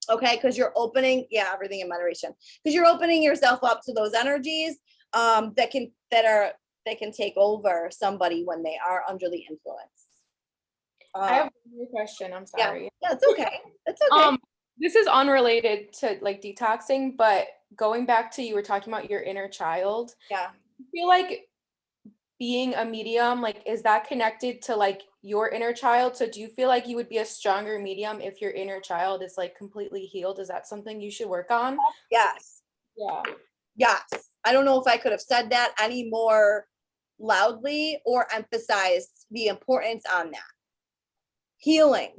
Okay. Cause you're opening, everything in moderation. Cause you're opening yourself up to those energies that can take over somebody when they are under the influence. I have one question. I'm sorry. Yeah, it's okay. It's okay. This is unrelated to like detoxing, but going back to, you were talking about your inner child. Yeah. I feel like being a medium, like, is that connected to like your inner child? So do you feel like you would be a stronger medium if your inner child is like completely healed? Is that something you should work on? Yes. Yeah. Yes. I don't know if I could have said that any more loudly or emphasized the importance on that. Healing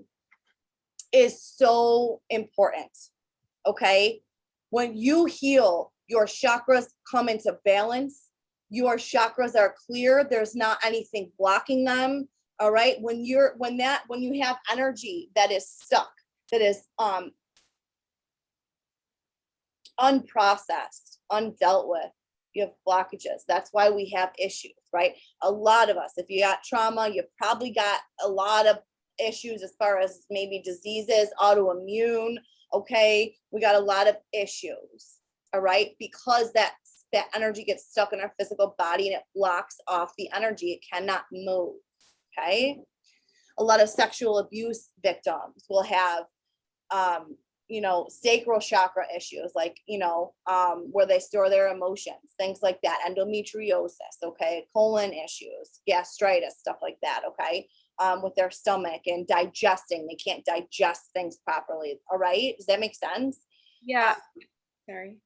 is so important. Okay. When you heal, your chakras come into balance. Your chakras are clear. There's not anything blocking them. All right. When you have energy that is stuck, that is unprocessed, undealt with, you have blockages. That's why we have issues, right? A lot of us, if you got trauma, you've probably got a lot of issues as far as maybe diseases, autoimmune. Okay. We got a lot of issues. All right. Because that energy gets stuck in our physical body and it blocks off the energy. It cannot move. Okay. A lot of sexual abuse victims will have sacral chakra issues, like, where they store their emotions, things like that, endometriosis, okay, colon issues, gastritis, stuff like that, okay, with their stomach and digesting, they can't digest things properly. All right. Does that make sense? Yeah. Sorry.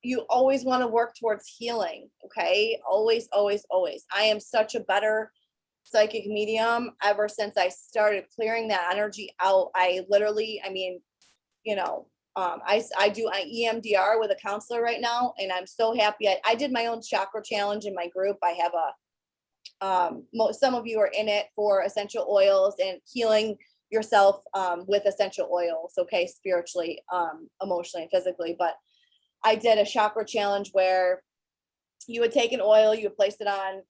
You always want to work towards healing. Okay. Always, always, always. I am such a better psychic medium ever since I started clearing that energy out. I mean, I do EMDR with a counselor right now, and I'm so happy. I did my own chakra challenge in my group. I have some of you are in it for essential oils and healing yourself with essential oils, okay, spiritually, emotionally, and physically. But I did a chakra challenge where you would take an oil, you would place it on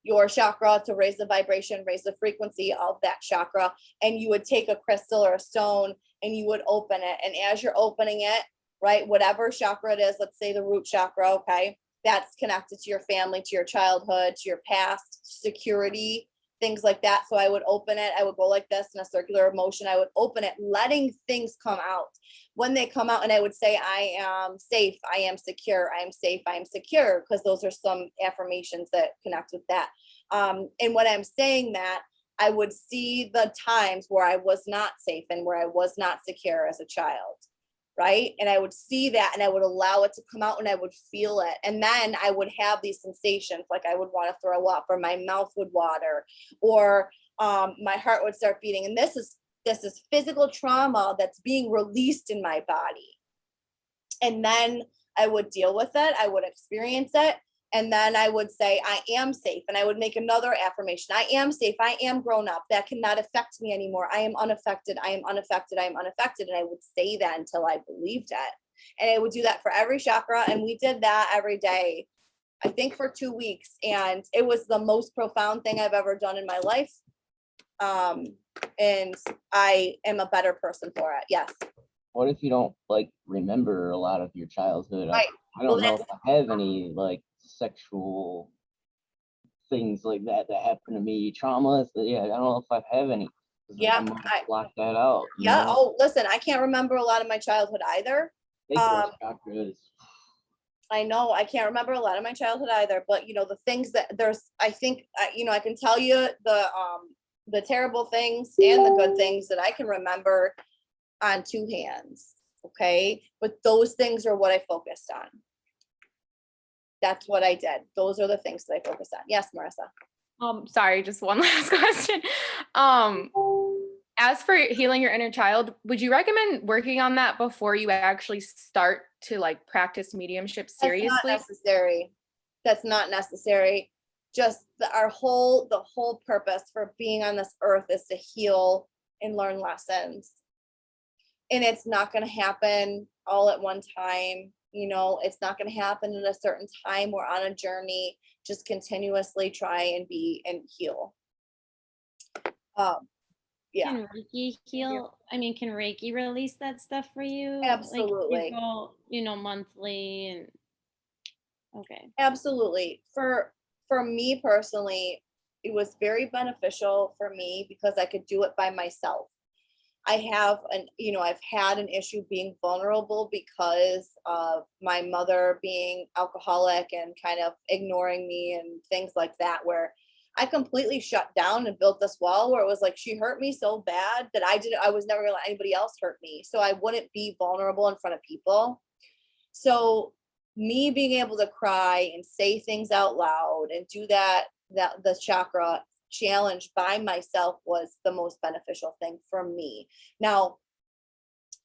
your chakra to raise the vibration, raise the frequency of that chakra, and you would take a crystal or a stone and you would open it. And as you're opening it, right, whatever chakra it is, let's say the root chakra, okay, that's connected to your family, to your childhood, to your past, security, things like that. So I would open it, I would go like this in a circular motion, I would open it, letting things come out. When they come out, and I would say, I am safe, I am secure, I am safe, I am secure, because those are some affirmations that connect with that. And when I'm saying that, I would see the times where I was not safe and where I was not secure as a child. Right. And I would see that and I would allow it to come out and I would feel it. And then I would have these sensations, like I would want to throw up, or my mouth would water, or my heart would start beating. And this is physical trauma that's being released in my body. And then I would deal with it. I would experience it. And then I would say, I am safe. And I would make another affirmation. I am safe. I am grown up. That cannot affect me anymore. I am unaffected. I am unaffected. I am unaffected. And I would say that until I believed it. And I would do that for every chakra. And we did that every day, I think for 2 weeks. And it was the most profound thing I've ever done in my life. And I am a better person for it. Yes. What if you don't remember a lot of your childhood? Right. I don't know if I have any sexual things like that happened to me, traumas. Yeah, I don't know if I have any. Yeah, I block that out. Yeah. Oh, listen, I can't remember a lot of my childhood either. I know I can't remember a lot of my childhood either, but the things that I think, I can tell you the terrible things and the good things that I can remember on 2 hands. Okay. But those things are what I focused on. That's what I did. Those are the things that I focused on. Yes, Marissa. Sorry, just one last question. As for healing your inner child, would you recommend working on that before you actually start to practice mediumship seriously? That's not necessary. Just the whole purpose for being on this earth is to heal and learn lessons. And it's not going to happen all at one time. It's not going to happen at a certain time. We're on a journey. Just continuously try and be and heal. Yeah. Can Reiki heal? I mean, can Reiki release that stuff for you? Absolutely. Monthly and okay. Absolutely. For me personally, it was very beneficial for me because I could do it by myself. I've had an issue being vulnerable because of my mother being alcoholic and kind of ignoring me and things like that, where I completely shut down and built this wall where it was she hurt me so bad that I was never gonna let anybody else hurt me. So I wouldn't be vulnerable in front of people. So me being able to cry and say things out loud and do that the chakra challenge by myself was the most beneficial thing for me. Now,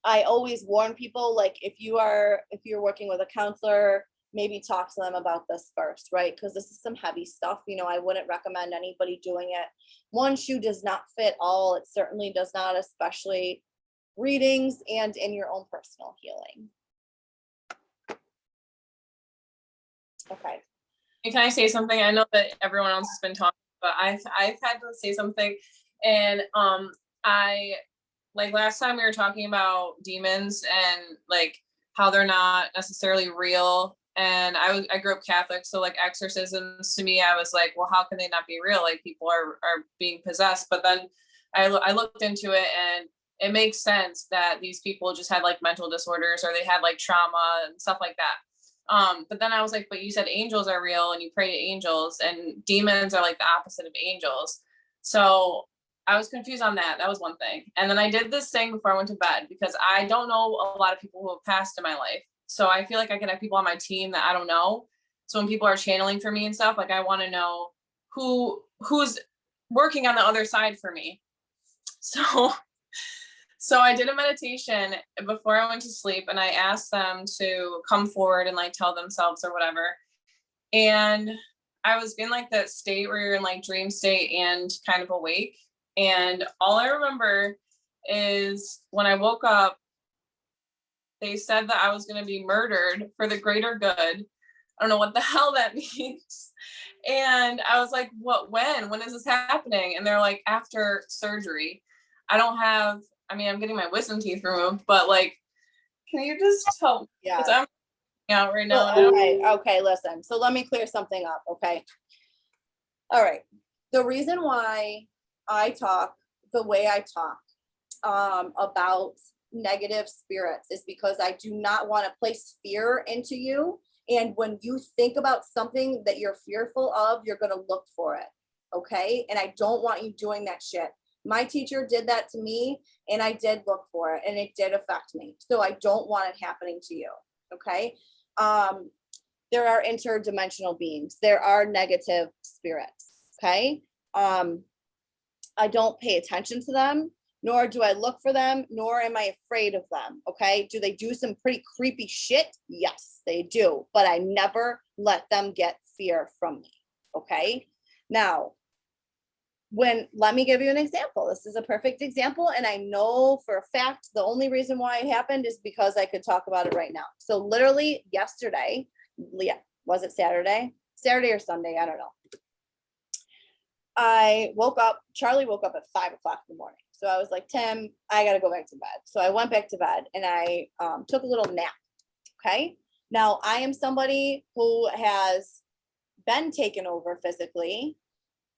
I always warn people, if you're working with a counselor, maybe talk to them about this first, right? Because this is some heavy stuff. I wouldn't recommend anybody doing it. One shoe does not fit all. It certainly does not, especially readings and in your own personal healing. Okay. Can I say something? I know that everyone else has been talking, but I've had to say something. And I last time we were talking about demons and how they're not necessarily real. And I grew up Catholic, so exorcisms to me, I was well, how can they not be real? People are being possessed. But then I looked into it, and it makes sense that these people just had like mental disorders or they had like trauma and stuff like that. But then I was like, but you said angels are real and you pray to angels, and demons are like the opposite of angels. So I was confused on that. That was one thing. And then I did this thing before I went to bed because I don't know a lot of people who have passed in my life. So I feel like I can have people on my team that I don't know. So when people are channeling for me and stuff, like I want to know who's working on the other side for me. So I did a meditation before I went to sleep, and I asked them to come forward and like tell themselves or whatever. And I was in like that state where you're in like dream state and kind of awake. And all I remember is when I woke up, they said that I was going to be murdered for the greater good. I don't know what the hell that means. And I was like, when is this happening? And they're like, after surgery. I'm getting my wisdom teeth removed, but like, can you just help? Yeah. Because I'm out right now. Well, okay, listen. So let me clear something up, okay? All right. The reason why I talk the way I talk about negative spirits is because I do not want to place fear into you. And when you think about something that you're fearful of, you're going to look for it, okay? And I don't want you doing that shit. My teacher did that to me, and I did look for it, and it did affect me. So I don't want it happening to you, okay? There are interdimensional beings. There are negative spirits, okay? I don't pay attention to them, nor do I look for them, nor am I afraid of them, okay? Do they do some pretty creepy shit? Yes, they do, but I never let them get fear from me, okay? Now, let me give you an example. This is a perfect example, and I know for a fact the only reason why it happened is because I could talk about it right now. So literally yesterday, was it Saturday or Sunday? I don't know. I woke up, Charlie woke up at 5 o'clock in the morning. So I was like, Tim, I got to go back to bed. So I went back to bed and I took a little nap. Okay. Now I am somebody who has been taken over physically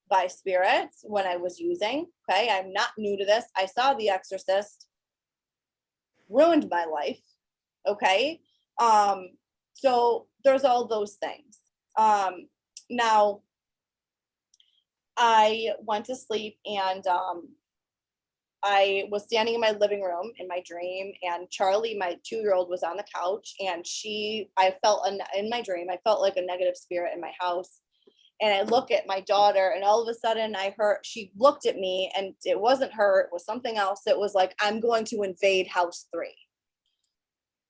by spirits when I was using. Okay. I'm not new to this. I saw The Exorcist, ruined my life. Okay. So there's all those things. Now I went to sleep and I was standing in my living room in my dream, and Charlie, my 2-year-old, was on the couch, and I felt in my dream, I felt like a negative spirit in my house. And I look at my daughter, and all of a sudden she looked at me, and it wasn't her, it was something else. It was like, I'm going to invade house 3.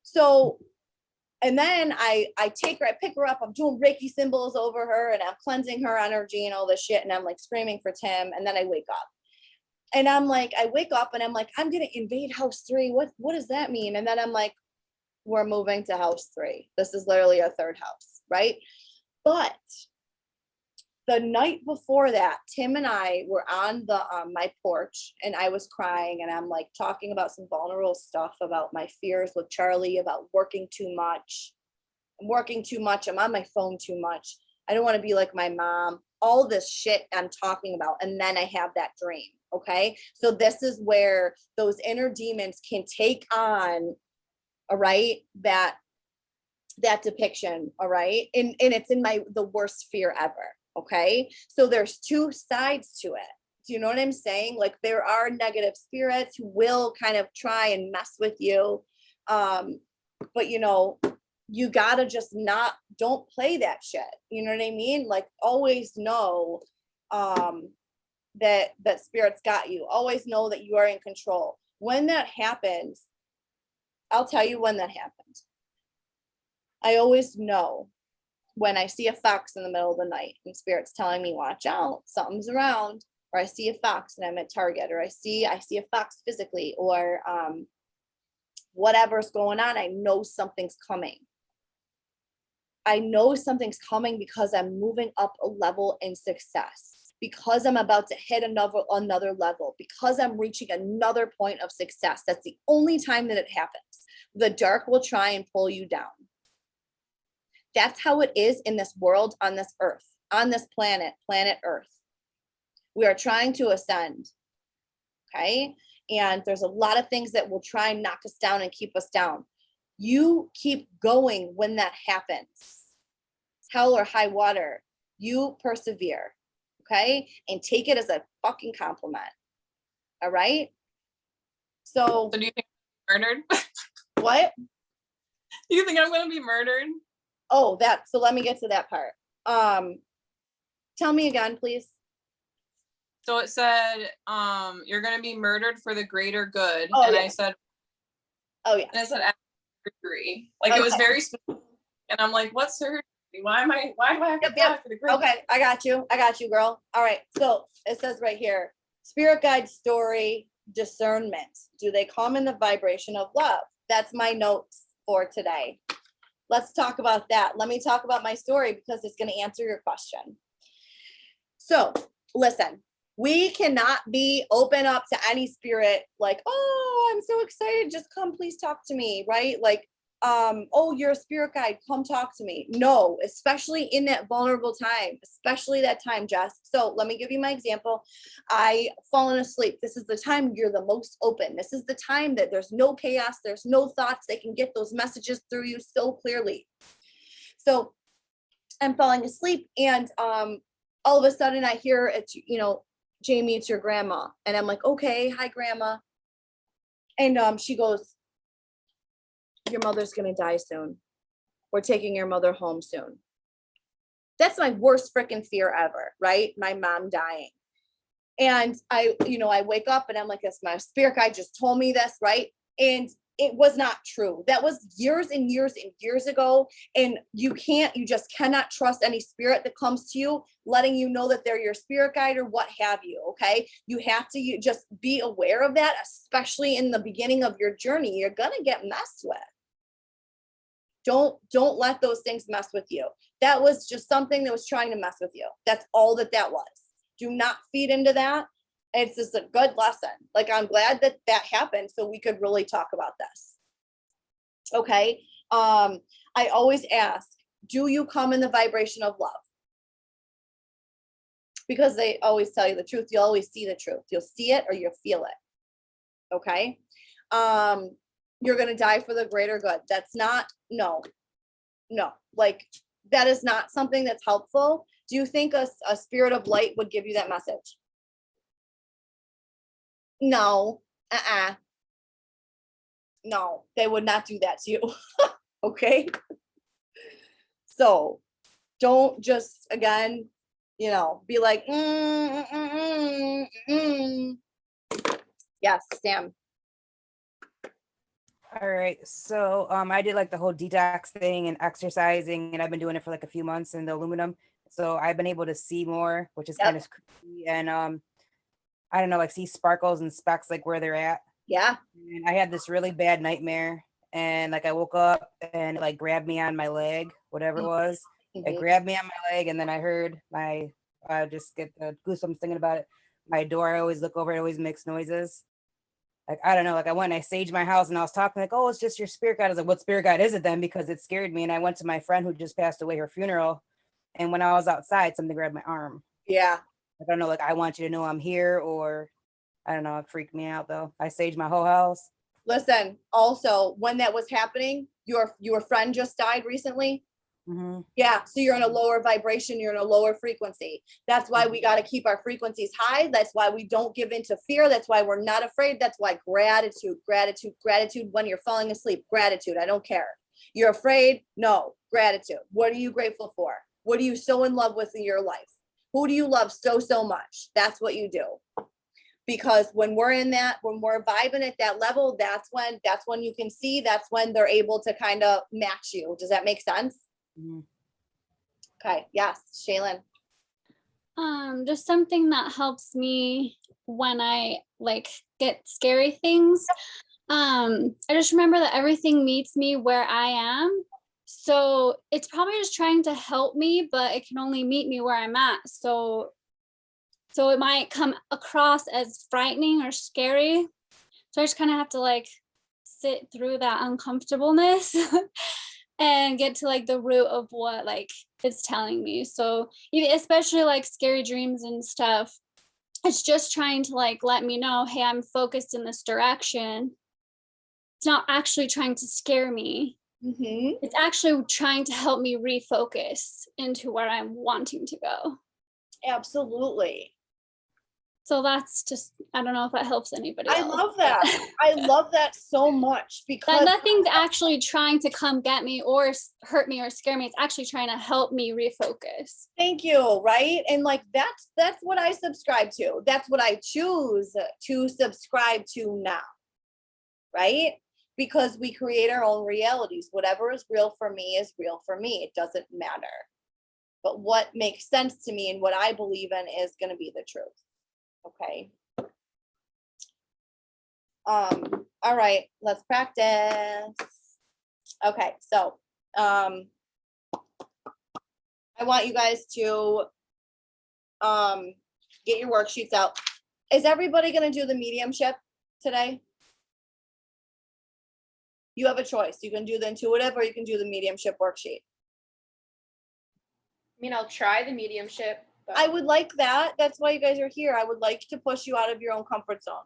So, and then I take her, I pick her up, I'm doing Reiki symbols over her, and I'm cleansing her energy and all this shit. And I'm like screaming for Tim. And then I wake up. And I'm like, I wake up and I'm like, I'm going to invade house 3. What does that mean? And then I'm like, we're moving to house 3. This is literally our 3rd house, right? But the night before that, Tim and I were on my porch, and I was crying, and I'm like talking about some vulnerable stuff about my fears with Charlie, about working too much. I'm working too much. I'm on my phone too much. I don't want to be like my mom. All this shit I'm talking about. And then I have that dream. Okay. So this is where those inner demons can take on, all right, that depiction. All right. And it's in the worst fear ever. Okay. So there's 2 sides to it. Do you know what I'm saying? Like, there are negative spirits who will kind of try and mess with you. But you gotta just don't play that shit. You know what I mean? Like, always know that spirits got you. Always know that you are in control. When that happens, I'll tell you when that happens. I always know when I see a fox in the middle of the night and spirit's telling me, watch out, something's around, or I see a fox and I'm at Target, or I see a fox physically, or whatever's going on, I know something's coming. I know something's coming because I'm moving up a level in success, because I'm about to hit another level, because I'm reaching another point of success. That's the only time that it happens. The dark will try and pull you down. That's how it is in this world, on this earth, on this planet Earth. We are trying to ascend. Okay. and there's a lot of things that will try and knock us down and keep us down. You keep going when that happens. Hell or high water, you persevere, okay? And take it as a fucking compliment. All right? So So do you think I'm murdered? what? Do you think I'm gonna be murdered? Oh, so let me get to that part. Tell me again, please. So it said, you're gonna be murdered for the greater good. Oh, And yeah. I said, Oh yeah. and I said surgery. Like it was Okay. very specific. And I'm like, what surgery? Why do I have to Yep, die for the greater? Okay, I got you, girl. All right, so it says right here, spirit guide story discernment. Do they come in the vibration of love? That's my notes for today. Let's talk about that. Let me talk about my story because it's going to answer your question. So listen, we cannot be open up to any spirit like, oh, I'm so excited, just come, please talk to me, right? Like, oh, you're a spirit guide, come talk to me. No, especially in that vulnerable time, especially that time, Jess. So let me give you my example. I fallen asleep. This is the time you're the most open. This is the time that there's no chaos, there's no thoughts. They can get those messages through you so clearly. So I'm falling asleep, and all of a sudden I hear it's, Jamie, it's your grandma. And I'm like, okay, hi, grandma. And she goes, your mother's gonna die soon. We're taking your mother home soon. That's my worst freaking fear ever, right? My mom dying. And I wake up and I'm like, this, my spirit guide just told me this, right? And it was not true. That was years and years and years ago. And you just cannot trust any spirit that comes to you, letting you know that they're your spirit guide or what have you, okay? You have to just be aware of that, especially in the beginning of your journey. You're gonna get messed with. Don't let those things mess with you. That was just something that was trying to mess with you. That's all that was. Do not feed into that. It's just a good lesson. Like, I'm glad that happened so we could really talk about this. Okay. I always ask, do you come in the vibration of love? Because they always tell you the truth. You'll always see the truth. You'll see it or you'll feel it. Okay. You're going to die for the greater good. That's not, no, like that is not something that's helpful. Do you think a spirit of light would give you that message? No, no, they would not do that to you. Okay. So don't just, again, be like, Yes, Sam. All right. So I did like the whole detox thing and exercising, and I've been doing it for like a few months in the aluminum. So I've been able to see more, which is kind of creepy. And I don't know, like see sparkles and specks like where they're at. Yeah. And I had this really bad nightmare, and like I woke up and it like grabbed me on my leg, whatever it was. It grabbed me on my leg, and then I heard I just get the goosebumps thinking about it. My door, I always look over, it always makes noises. Like, I don't know, like I went and I saged my house and I was talking like, oh, it's just your spirit guide. I was like, what spirit guide is it then? Because it scared me. And I went to my friend who just passed away, her funeral. And when I was outside, something grabbed my arm. Yeah. I don't know, like, I want you to know I'm here, or I don't know, it freaked me out though. I saged my whole house. Listen, also, when that was happening, your friend just died recently. Mm-hmm. Yeah, so you're in a lower vibration, you're in a lower frequency. That's why we got to keep our frequencies high. That's why we don't give into fear. That's why we're not afraid. That's why gratitude. When you're falling asleep, gratitude. I don't care. You're afraid? No, gratitude. What are you grateful for? What are you so in love with in your life? Who do you love so much? That's what you do. Because when we're in that, when we're vibing at that level, that's when you can see, that's when they're able to kind of match you. Does that make sense? Mm-hmm. Okay. Yes, Shaylin. Just something that helps me when I like get scary things. I just remember that everything meets me where I am. So it's probably just trying to help me, but it can only meet me where I'm at. So it might come across as frightening or scary. So I just kind of have to like sit through that uncomfortableness and get to like the root of what like it's telling me. So especially like scary dreams and stuff, it's just trying to like let me know, hey, I'm focused in this direction. It's not actually trying to scare me. Mm-hmm. It's actually trying to help me refocus into where I'm wanting to go. Absolutely. So that's just, I don't know if that helps anybody I else. love that. I love that so much That because nothing's actually trying to come get me or hurt me or scare me. It's actually trying to help me refocus. thank you, right? And like that's what I subscribe to. That's what I choose to subscribe to now. Right? Because we create our own realities. Whatever is real for me is real for me. It doesn't matter. But what makes sense to me and what I believe in is going to be the truth. Okay. All right, let's practice. Okay, so I want you guys to get your worksheets out. Is everybody going to do the mediumship today? You have a choice. You can do the intuitive or you can do the mediumship worksheet. I mean, I'll try the mediumship. But I would like that. That's why you guys are here. I would like to push you out of your own comfort zone.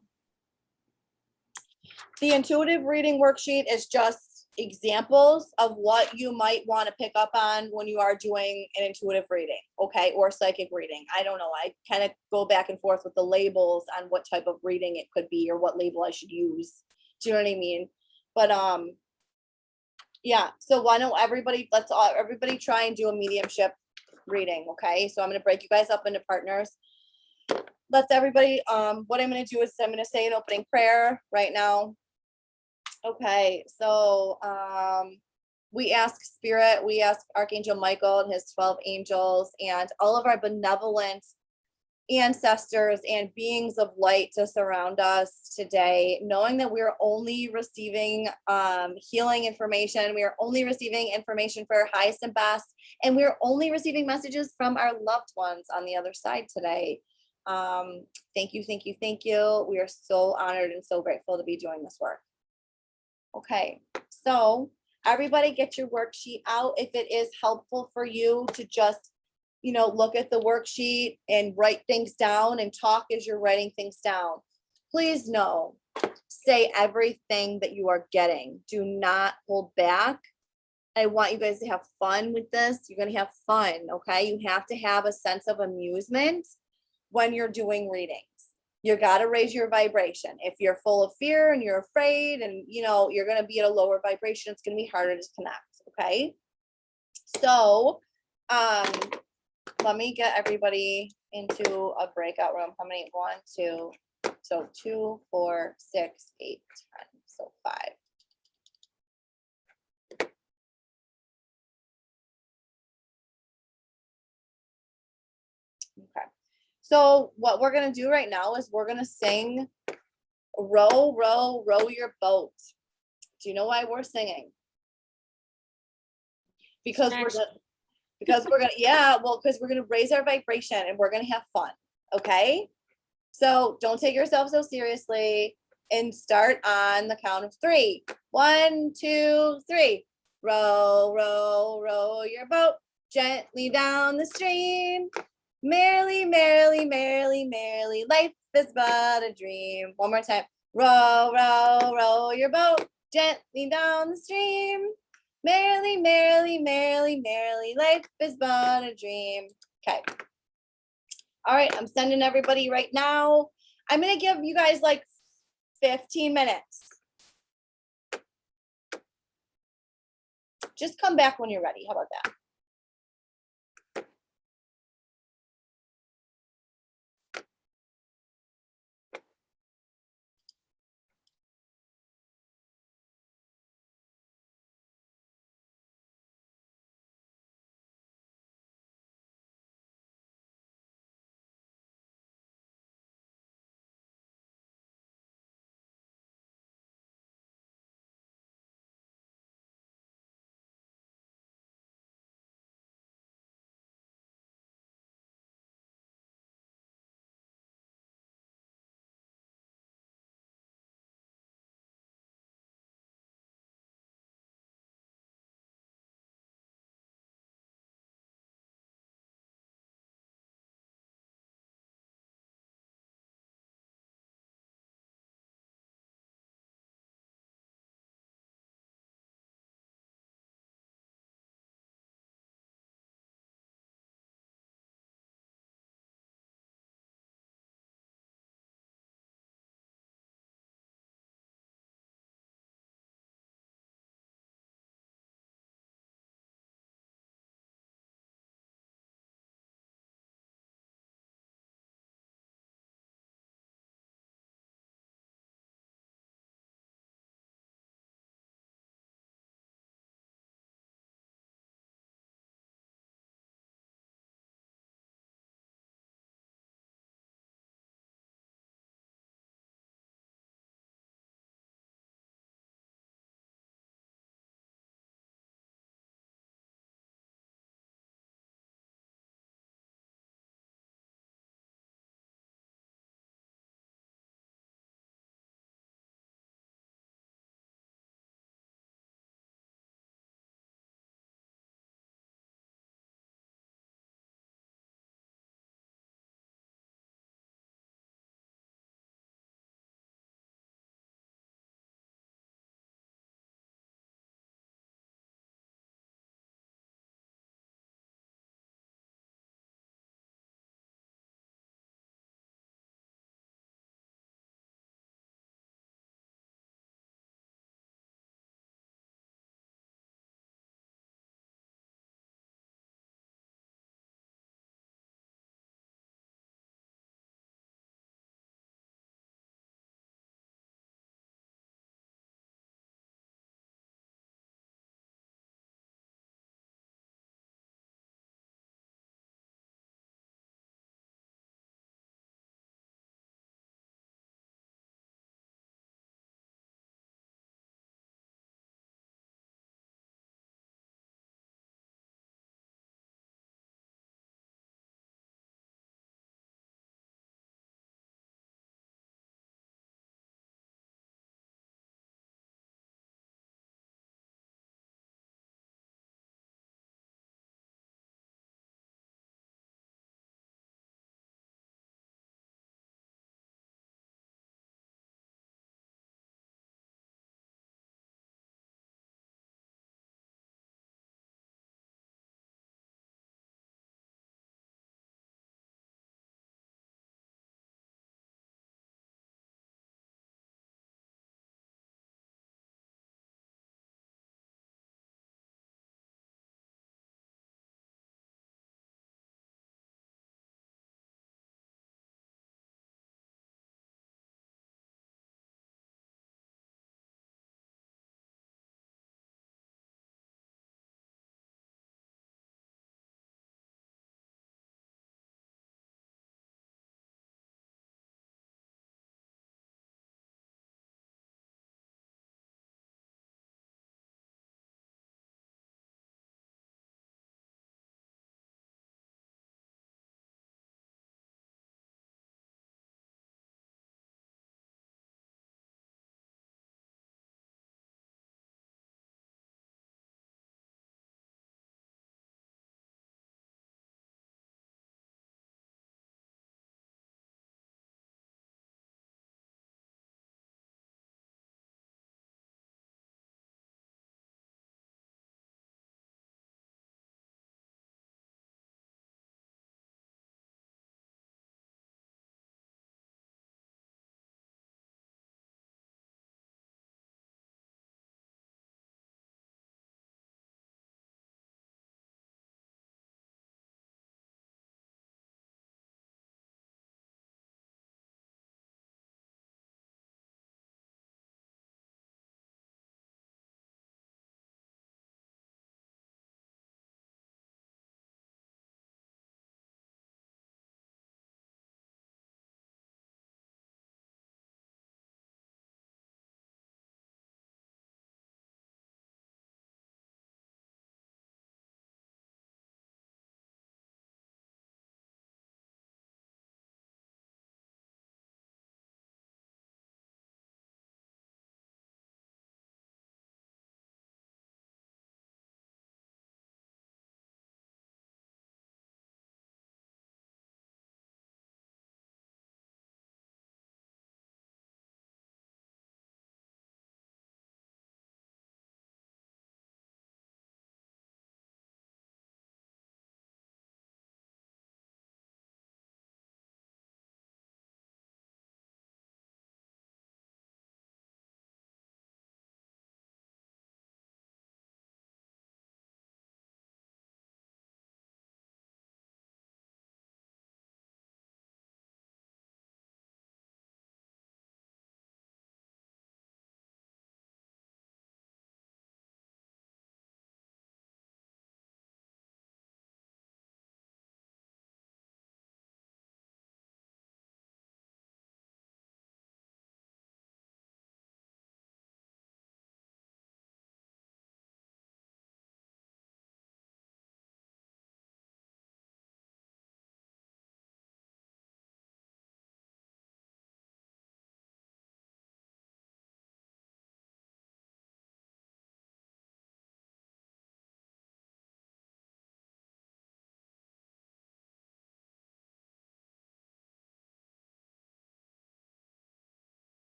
The intuitive reading worksheet is just examples of what you might want to pick up on when you are doing an intuitive reading, okay, or psychic reading. I don't know. I kind of go back and forth with the labels on what type of reading it could be or what label I should use. Do you know what I mean? But yeah. So why don't everybody everybody try and do a mediumship reading, okay? So I'm going to break you guys up into partners. Let's everybody, what I'm going to do is I'm going to say an opening prayer right now. Okay, so we ask Spirit, we ask Archangel Michael and his 12 angels and all of our benevolent ancestors and beings of light to surround us today, knowing that we're only receiving healing information. We are only receiving information for our highest and best, and we're only receiving messages from our loved ones on the other side today. Thank you, thank you, thank you. We are so honored and so grateful to be doing this work. Okay, so everybody get your worksheet out. If it is helpful for you to just, you know, look at the worksheet and write things down and talk as you're writing things down. Please know, say everything that you are getting. Do not hold back. I want you guys to have fun with this. You're going to have fun, okay? You have to have a sense of amusement when you're doing readings. You got to raise your vibration. If you're full of fear and you're afraid and, you know, you're going to be at a lower vibration, it's going to be harder to connect, okay? So, let me get everybody into a breakout room. How many? 1, 2, so 2, 4, 6, 8, 10, so 5. Okay. So what we're gonna do right now is we're gonna sing "Row, Row, Row Your Boat." Do you know why we're singing? Because we're gonna, yeah, well, because we're gonna raise our vibration and we're gonna have fun. Okay. So don't take yourself so seriously and start on the count of 3. 1, 2, 3. Row, row, row your boat gently down the stream. Merrily, merrily, merrily, merrily, life is but a dream. One more time. Row, row, row your boat gently down the stream. Merrily, merrily, merrily, merrily, life is but a dream. Okay. All right, I'm sending everybody right now. I'm going to give you guys like 15 minutes. Just come back when you're ready. How about that?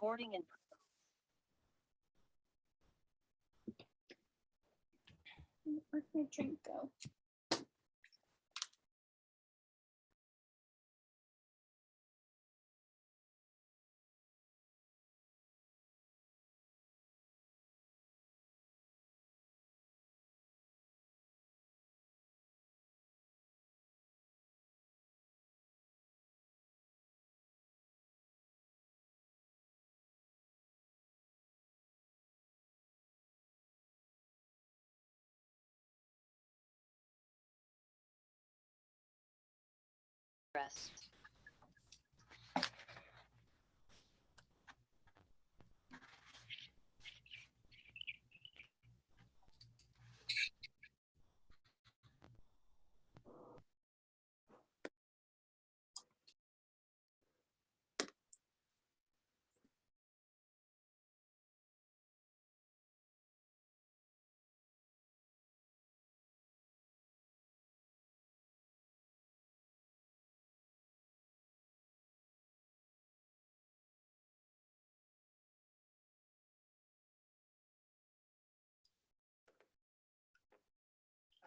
Where'd my drink go?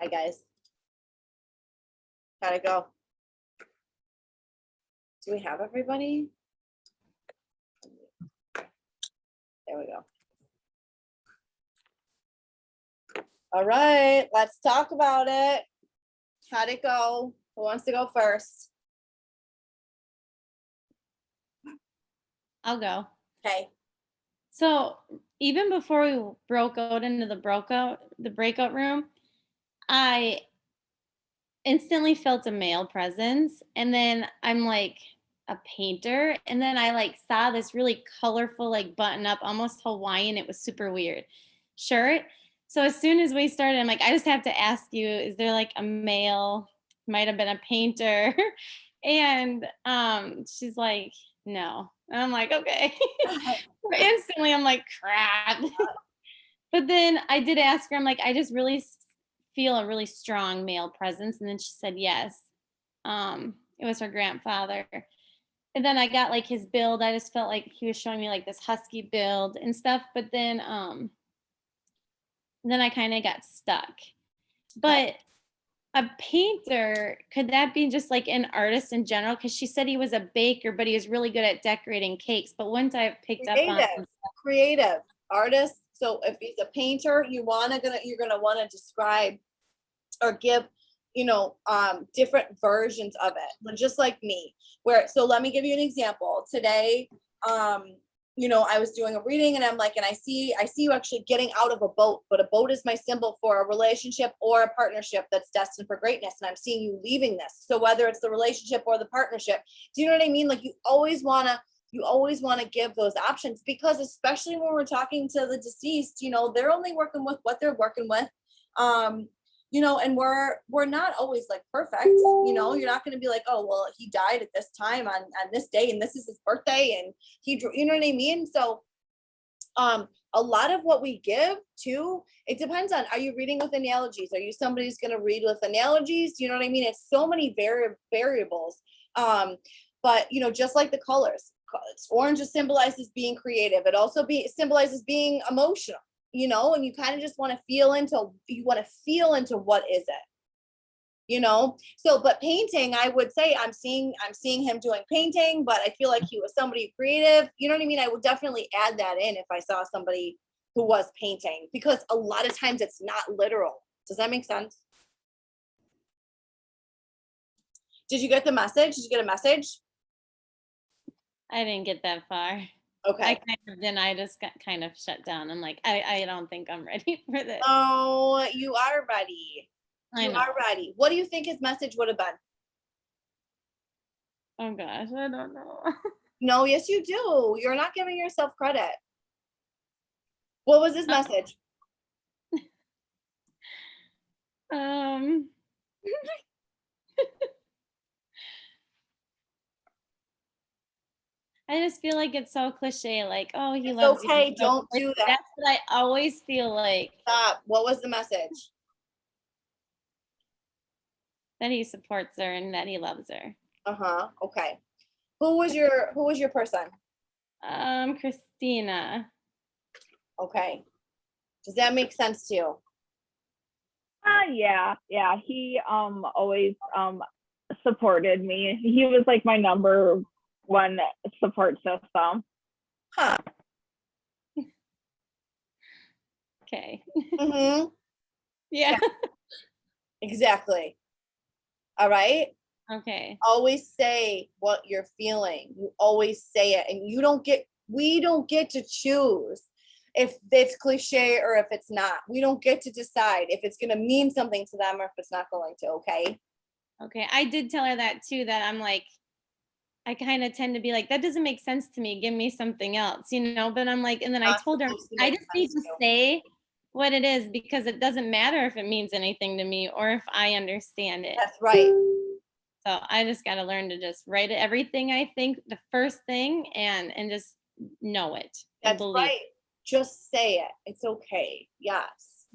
Hi, guys. Gotta go. Do we have everybody? There we go. All right, let's talk about it. How'd it go? Who wants to go first? I'll go. Okay. So even before we broke out into the breakout room, I instantly felt a male presence. And then I'm like a painter. And then I like saw this really colorful, like button up, almost Hawaiian. It was super weird shirt. So as soon as we started, I'm like, I just have to ask you, is there like a male, might have been a painter? And she's like, no. And I'm like, okay. Instantly, I'm like, crap. But then I did ask her, I'm like, I just really feel a really strong male presence. And then she said, yes. It was her grandfather. And then I got like his build. I just felt like he was showing me like this husky build and stuff. But then I kind of got stuck. But a painter, could that be just like an artist in general? Because she said he was a baker, but he was really good at decorating cakes. But wouldn't I have picked up on Creative artist. So if he's a painter, you're gonna want to describe or give, different versions of it. But just like me, so let me give you an example. Today, I was doing a reading and I'm like, and I see you actually getting out of a boat, but a boat is my symbol for a relationship or a partnership that's destined for greatness. And I'm seeing you leaving this. So whether it's the relationship or the partnership, do you know what I mean? Like you always want to give those options, because especially when we're talking to the deceased, they're only working with what they're working with. And we're not always like perfect, you're not going to be like, oh, well, he died at this time on this day and this is his birthday and he drew, you know what I mean? So a lot of what we give too, it depends on, are you reading with analogies? Are you somebody who's going to read with analogies? Do you know what I mean? It's so many variables. But just like the colors, orange just symbolizes being creative. It also symbolizes being emotional. And you kind of just want to feel into what is it, so, but painting, I would say I'm seeing him doing painting, but I feel like he was somebody creative. You know what I mean? I would definitely add that in if I saw somebody who was painting, because a lot of times it's not literal. Does that make sense? Did you get the message? Did you get a message? I didn't get that far. Okay. I just got kind of shut down. I'm like, I don't think I'm ready for this. Oh, you are ready. I know. Are ready. What do you think his message would have been? Oh gosh, I don't know. No, yes, you do. You're not giving yourself credit. What was his message? I just feel like it's so cliche, like, oh, he It's loves okay, you. don't do that. That's what I always feel like. Stop. What was the message? That he supports her and that he loves her. Okay. Who was your person? Christina. Okay. Does that make sense to you? Yeah. He always supported me. He was like my number one support system. Huh. Okay. Mm-hmm. Yeah. Exactly. All right. Okay. Always say what you're feeling. You always say it, and we don't get to choose if it's cliche or if it's not. We don't get to decide if it's going to mean something to them or if it's not going to. Okay. Okay. I did tell her that too, that I'm like, I kind of tend to be like, that doesn't make sense to me. Give me something else, but I'm like, and then I Not told her, supposed to I make just need sense to to you. say what it is because it doesn't matter if it means anything to me or if I understand it. That's right. So I just got to learn to just write it, everything I think, the first thing, and just know it. And That's believe right. Just say it. It's okay. Yes.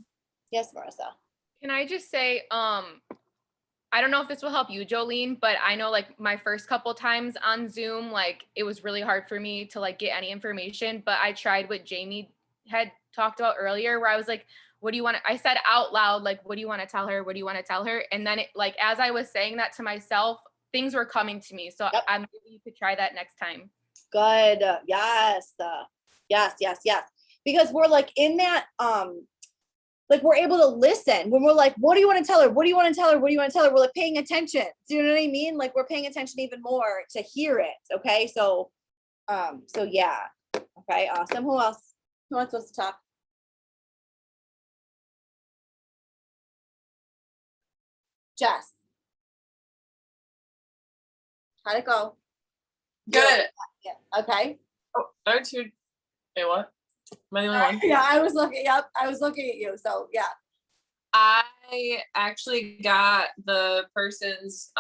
Yes, Marissa. Can I just say, I don't know if this will help you, Jolene, but I know like my first couple times on Zoom, like it was really hard for me to like get any information, but I tried what Jamie had talked about earlier where I was like, what do you want to, I said out loud, like, what do you want to tell her? What do you want to tell her? And then it, like, as I was saying that to myself, things were coming to me. So Yep. maybe you could try that next time. Good. Yes. Yes. Because we're like in that, like we're able to listen when we're like, what do you want to tell her? What do you want to tell her? What do you want to tell her? We're like paying attention. Do you know what I mean? Like we're paying attention even more to hear it. Okay. So yeah. Okay. Awesome. Who else? Who wants us to talk? Jess. How'd it go? Good. Yeah. Okay. Oh, are two. Wait, what? Am I the only one? Yeah, I was looking. Yep, I was looking at you. So yeah. I actually got the person's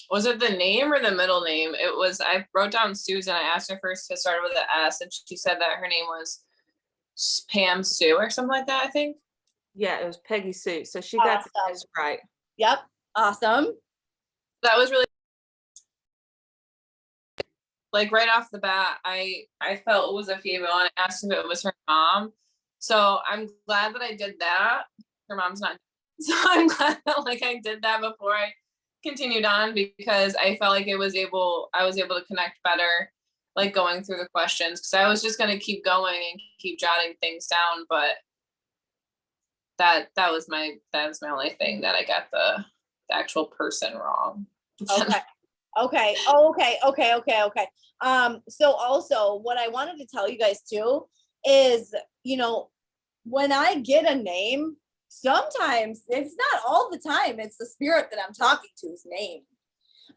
was it the name or the middle name? It was, I wrote down Susan. I asked her first to start with an S, and she said that her name was Pam Sue or something like that, I think. Yeah, it was Peggy Sue. So she got the Awesome. names right. Yep. Awesome. That was really, like, right off the bat, I felt it was a female and I asked if it was her mom. So I'm glad that I did that. Her mom's not. So I'm glad that like I did that before I continued on, because I felt like I was able to connect better, like going through the questions, because I was just going to keep going and keep jotting things down. But that was my only thing, that I got the actual person wrong. Okay. Okay. So also what I wanted to tell you guys too is, when I get a name, sometimes it's not all the time, it's the spirit that I'm talking to's name.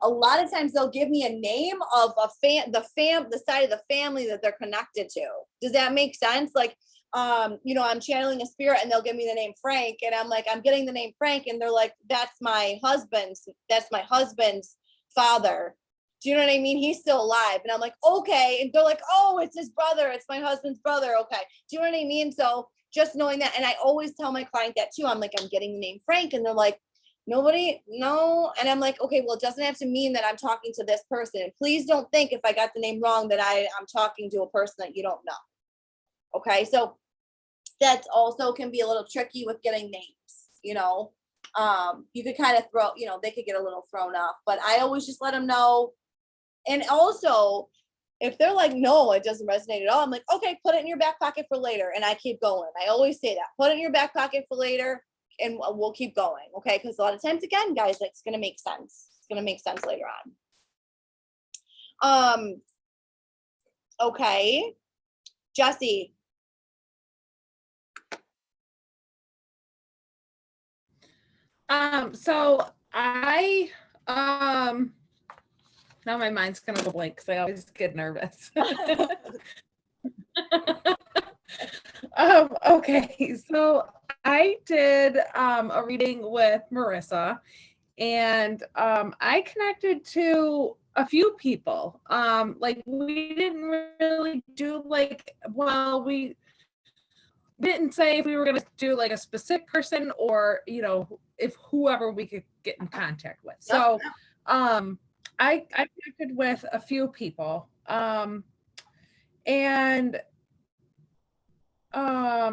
A lot of times they'll give me a name of the side of the family that they're connected to. Does that make sense? Like, I'm channeling a spirit and they'll give me the name Frank, and I'm like, I'm getting the name Frank, and they're like, that's my husband's father. Do you know what I mean? He's still alive. And I'm like, okay. And they're like, oh, it's his brother. It's my husband's brother. Okay. Do you know what I mean? So just knowing that. And I always tell my client that too. I'm like, I'm getting the name Frank. And they're like, no. And I'm like, okay, well, it doesn't have to mean that I'm talking to this person. And please don't think if I got the name wrong that I'm talking to a person that you don't know. Okay. So that's also can be a little tricky with getting names, you could kind of throw, they could get a little thrown off, but I always just let them know. And also, if they're like, no, it doesn't resonate at all, I'm like, okay, put it in your back pocket for later. And I keep going. I always say that, put it in your back pocket for later and we'll keep going. Okay. Because a lot of times, again, guys, like, it's going to make sense. It's going to make sense later on. Okay. Jesse. So I, now my mind's gonna go blank because I always get nervous. Okay, so I did a reading with Marissa, and I connected to a few people. Like we didn't really do we didn't say if we were going to do like a specific person or if whoever we could get in contact with. So I connected with a few people. And I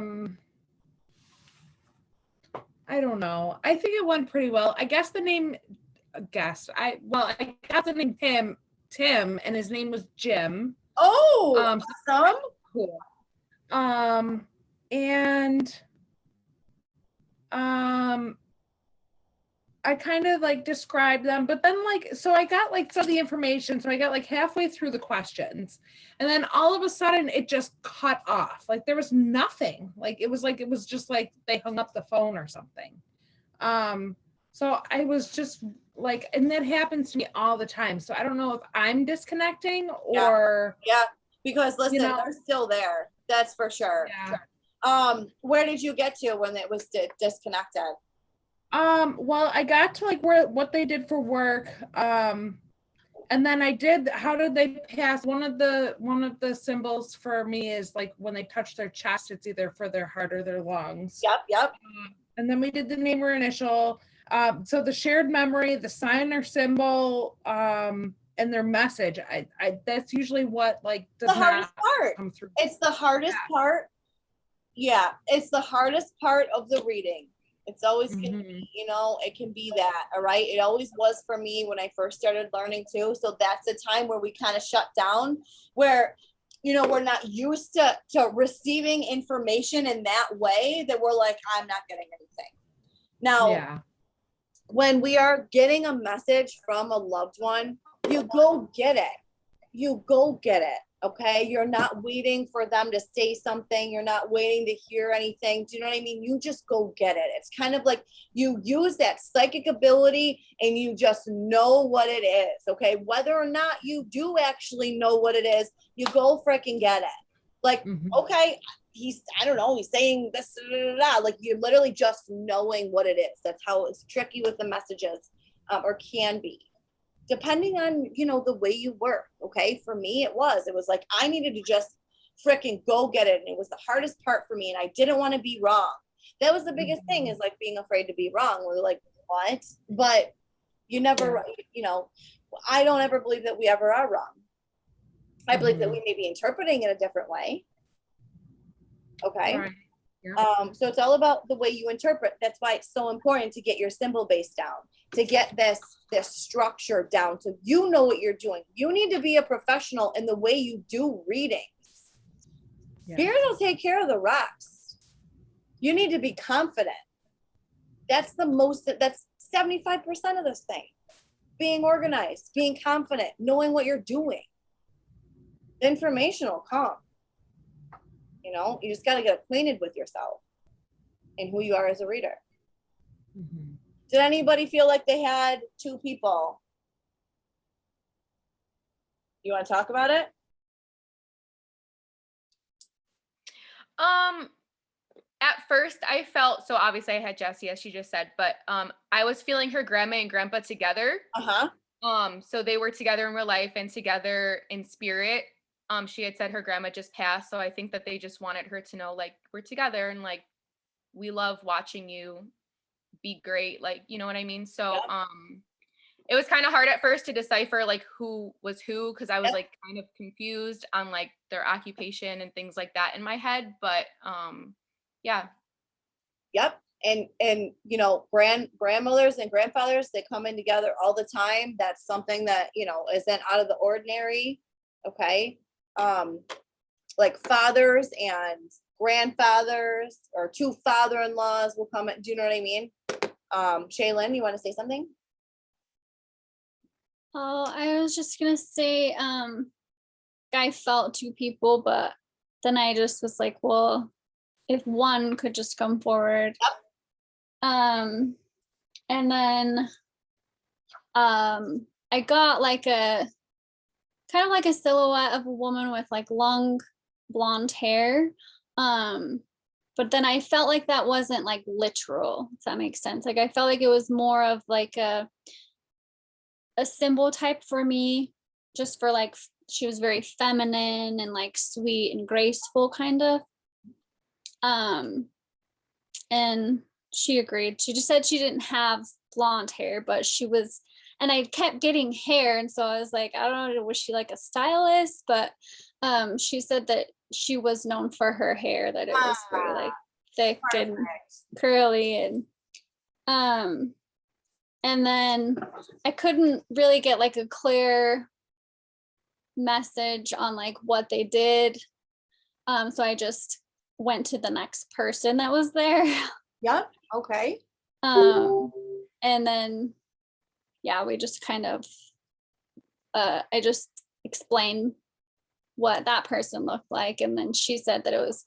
don't know. I think it went pretty well. I guess the name I got the name Tim, and his name was Jim. Oh, awesome. Cool. And I kind of like described them, but then like, so I got like some of the information. So I got like halfway through the questions, and then all of a sudden it just cut off. Like there was nothing. Like it was just like they hung up the phone or something. So I was just like, and that happens to me all the time. So I don't know if I'm disconnecting or Yeah, because listen, you know, they're still there. That's for sure. yeah. Where did you get to when it was disconnected? Well, I got to like what they did for work. And then how did they pass? One of the symbols for me is like when they touch their chest, it's either for their heart or their lungs. Yep. And then we did the name or initial. So the shared memory, the sign or symbol, and their message. I that's usually what like does the hardest not part. come through. It's the hardest part. Yeah, it's the hardest part of the reading. It's always gonna be, it can be that, all right? It always was for me when I first started learning too. So that's the time where we kind of shut down, where, we're not used to receiving information in that way, that we're like, I'm not getting anything. Now, when we are getting a message from a loved one, you go get it. Okay. You're not waiting for them to say something. You're not waiting to hear anything. Do you know what I mean? You just go get it. It's kind of like you use that psychic ability and you just know what it is. Okay. Whether or not you do actually know what it is, you go freaking get it. Like, okay, he's saying this, like you're literally just knowing what it is. That's how it's tricky with the messages, or can be. Depending on, the way you work. Okay. For me, it was like, I needed to just freaking go get it. And it was the hardest part for me. And I didn't want to be wrong. That was the biggest thing, is like being afraid to be wrong. We're like, what? But you never, I don't ever believe that we ever are wrong. I believe that we may be interpreting it a different way. Okay. Right. Yeah. So it's all about the way you interpret. That's why it's so important to get your symbol base down, to get this structure down, so you know what you're doing. You need to be a professional in the way you do readings. Spirit will take care of the rest. You need to be confident. That's 75% of this thing. Being organized, being confident, knowing what you're doing. The information will come. You just got to get acquainted with yourself and who you are as a reader. Did anybody feel like they had two people? You want to talk about it? At first I felt, so obviously I had Jessie, as she just said, but I was feeling her grandma and grandpa together. So they were together in real life and together in spirit. She had said her grandma just passed, so I think that they just wanted her to know, like, we're together and like we love watching you be great, like, you know what I mean? So it was kind of hard at first to decipher like who was who, because I was like kind of confused on like their occupation and things like that in my head, but And grandmothers and grandfathers, they come in together all the time. That's something that isn't out of the ordinary. Okay. Like fathers and grandfathers, or two father-in-laws will come in. Do you know what I mean? Shaylin, you want to say something? Oh, I was just gonna say, I felt two people, but then I just was like, well, if one could just come forward. And then I got like a kind of like a silhouette of a woman with like long blonde hair. But then I felt like that wasn't like literal, if that makes sense. Like I felt like it was more of like a symbol type for me, just for like, she was very feminine and like sweet and graceful kind of. And she agreed. She just said she didn't have blonde hair, but she was, and I kept getting hair. And so I was like, I don't know, was she like a stylist? But she said that she was known for her hair, that it was very like thick and curly, and then I couldn't really get like a clear message on like what they did. So I just went to the next person that was there. Yep. Okay. And then, yeah, we just kind of, I just explained what that person looked like. And then she said that it was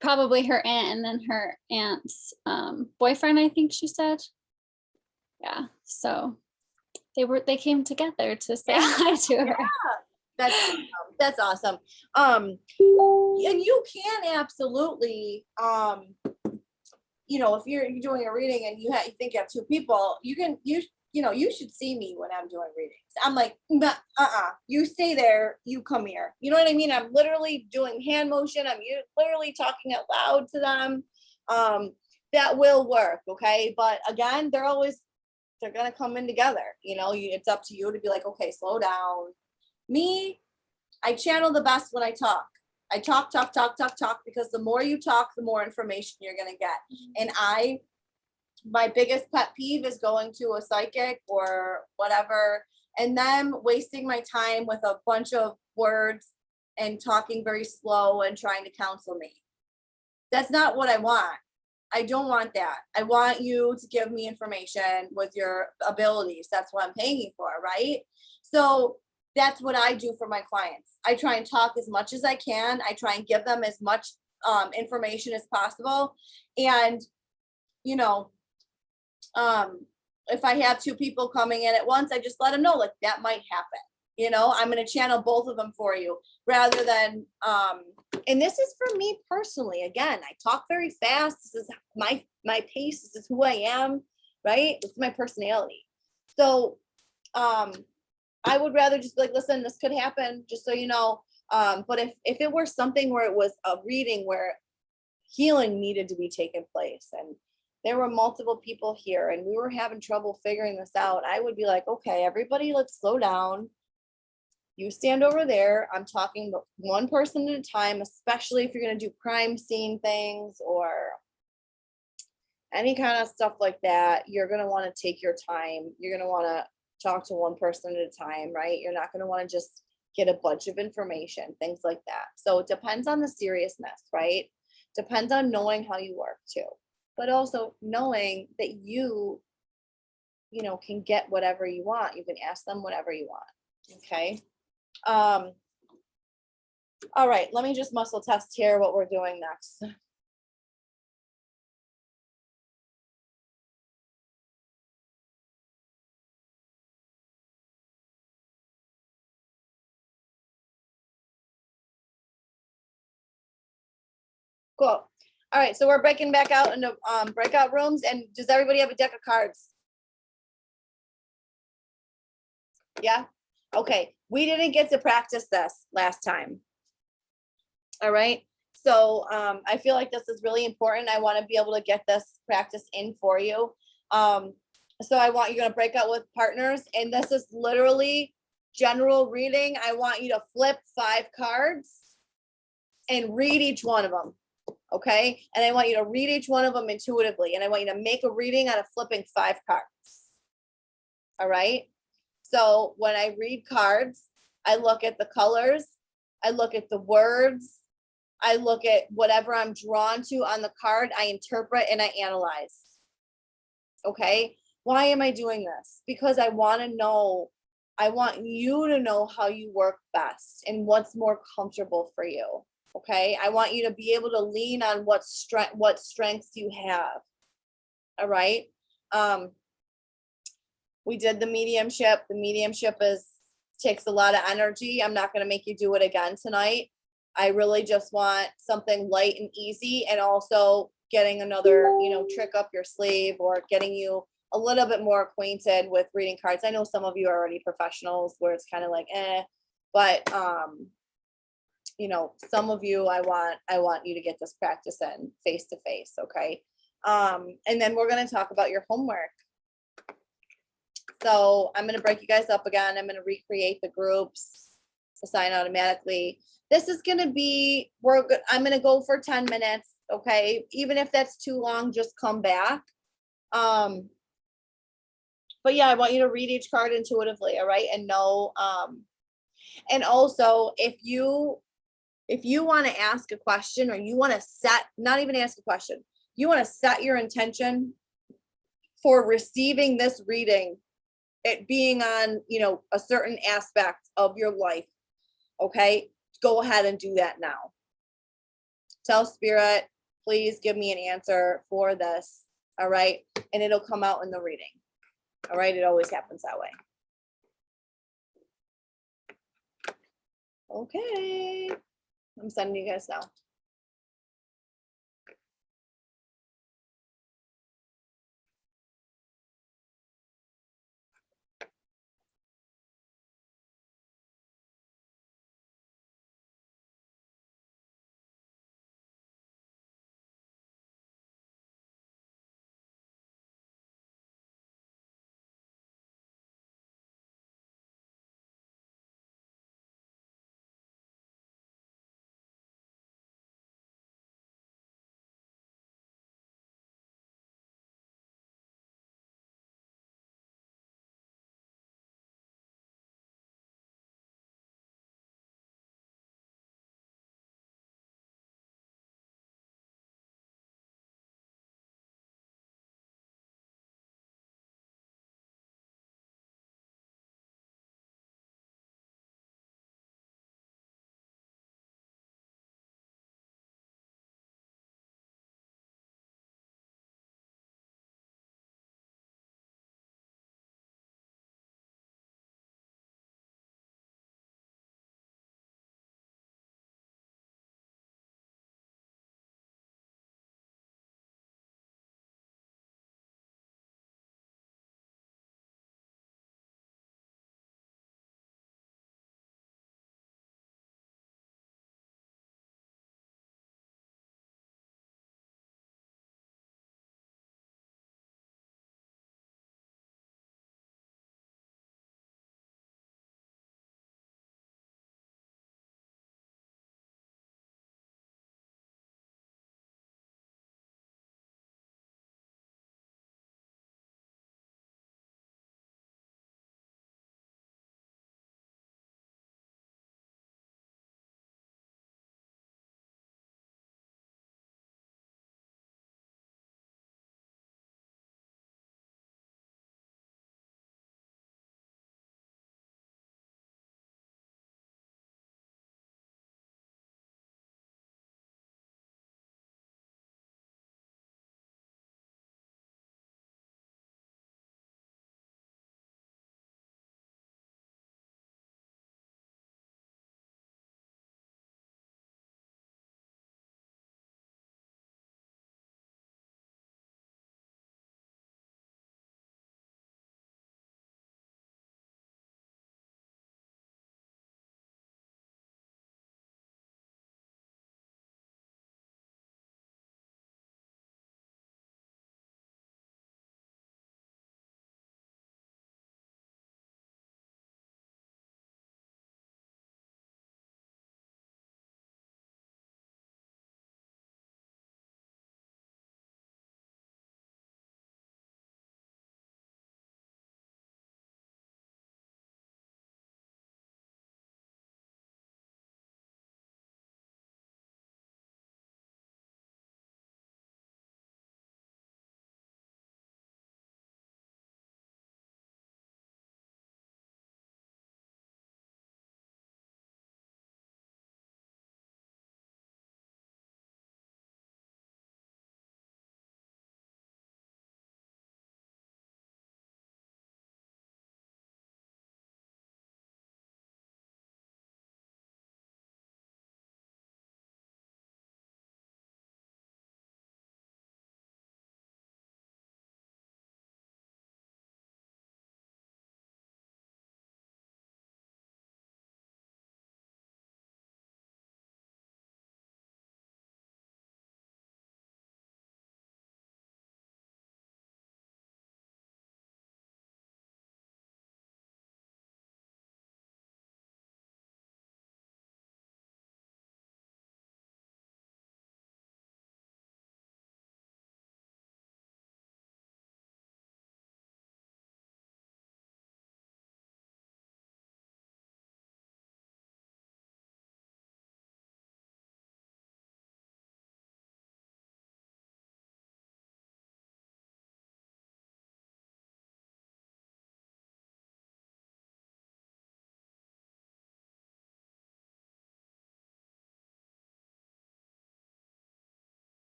probably her aunt and then her aunt's boyfriend, I think she said. Yeah. So they came together to say hi to her. That's awesome. And you can absolutely, you know, if you're doing a reading and you think you have two people, you should see me when I'm doing readings. I'm like, you stay there, you come here. You know what I mean? I'm literally doing hand motion. I'm literally talking out loud to them. That will work. Okay. But again, they're going to come in together. You know, it's up to you to be like, okay, slow down. Me, I channel the best when I talk. I talk, because the more you talk, the more information you're going to get. And my biggest pet peeve is going to a psychic or whatever, and them wasting my time with a bunch of words and talking very slow and trying to counsel me. That's not what I want. I don't want that. I want you to give me information with your abilities. That's what I'm paying you for, right? So that's what I do for my clients. I try and talk as much as I can. I try and give them as much information as possible. And, you know, if I have two people coming in at once, I just let them know, like, that might happen. You know, I'm going to channel both of them for you rather than, and this is for me personally. Again, I talk very fast. This is my pace. This is who I am, right? This is my personality. So, I would rather just be like, listen, this could happen, just so you know. But if it were something where it was a reading where healing needed to be taking place and there were multiple people here and we were having trouble figuring this out, I would be like, okay, everybody, let's slow down. You stand over there. I'm talking one person at a time, especially if you're going to do crime scene things or any kind of stuff like that. You're going to want to take your time. You're going to want to talk to one person at a time, right? You're not going to want to just get a bunch of information, things like that. So it depends on the seriousness, right? Depends on knowing how you work too, but also knowing that you know, can get whatever you want. You can ask them whatever you want. Okay. All right, let me just muscle test here what we're doing next. Cool. All right, so we're breaking back out into breakout rooms. And does everybody have a deck of cards? Yeah. Okay. We didn't get to practice this last time. All right. So I feel like this is really important. I want to be able to get this practice in for you. So I want you to break out with partners, and this is literally general reading. I want you to flip 5 cards and read each one of them. Okay. And I want you to read each one of them intuitively. And I want you to make a reading out of flipping 5 cards. All right. So when I read cards, I look at the colors, I look at the words, I look at whatever I'm drawn to on the card, I interpret and I analyze. Okay. Why am I doing this? Because I want to know, I want you to know how you work best and what's more comfortable for you. Okay. I want you to be able to lean on what strengths you have. All right. We did the mediumship. The mediumship takes a lot of energy. I'm not going to make you do it again tonight. I really just want something light and easy, and also getting another, you know, trick up your sleeve or getting you a little bit more acquainted with reading cards. I know some of you are already professionals where it's kind of like, but you know, some of you, I want you to get this practice in face to face. Okay. And then we're going to talk about your homework. So I'm going to break you guys up again. I'm going to recreate the groups. assign automatically. This is gonna be, I'm gonna go for 10 minutes, okay? Even if that's too long, just come back. But yeah, I want you to read each card intuitively, all right? And know, and also if you want to ask a question, or you want to set, not even ask a question, you want to set your intention for receiving this reading, it being on, you know, a certain aspect of your life, okay? Go ahead and do that now. Tell spirit, please give me an answer for this, all right? And it'll come out in the reading, all right? It always happens that way. Okay, I'm sending you guys now.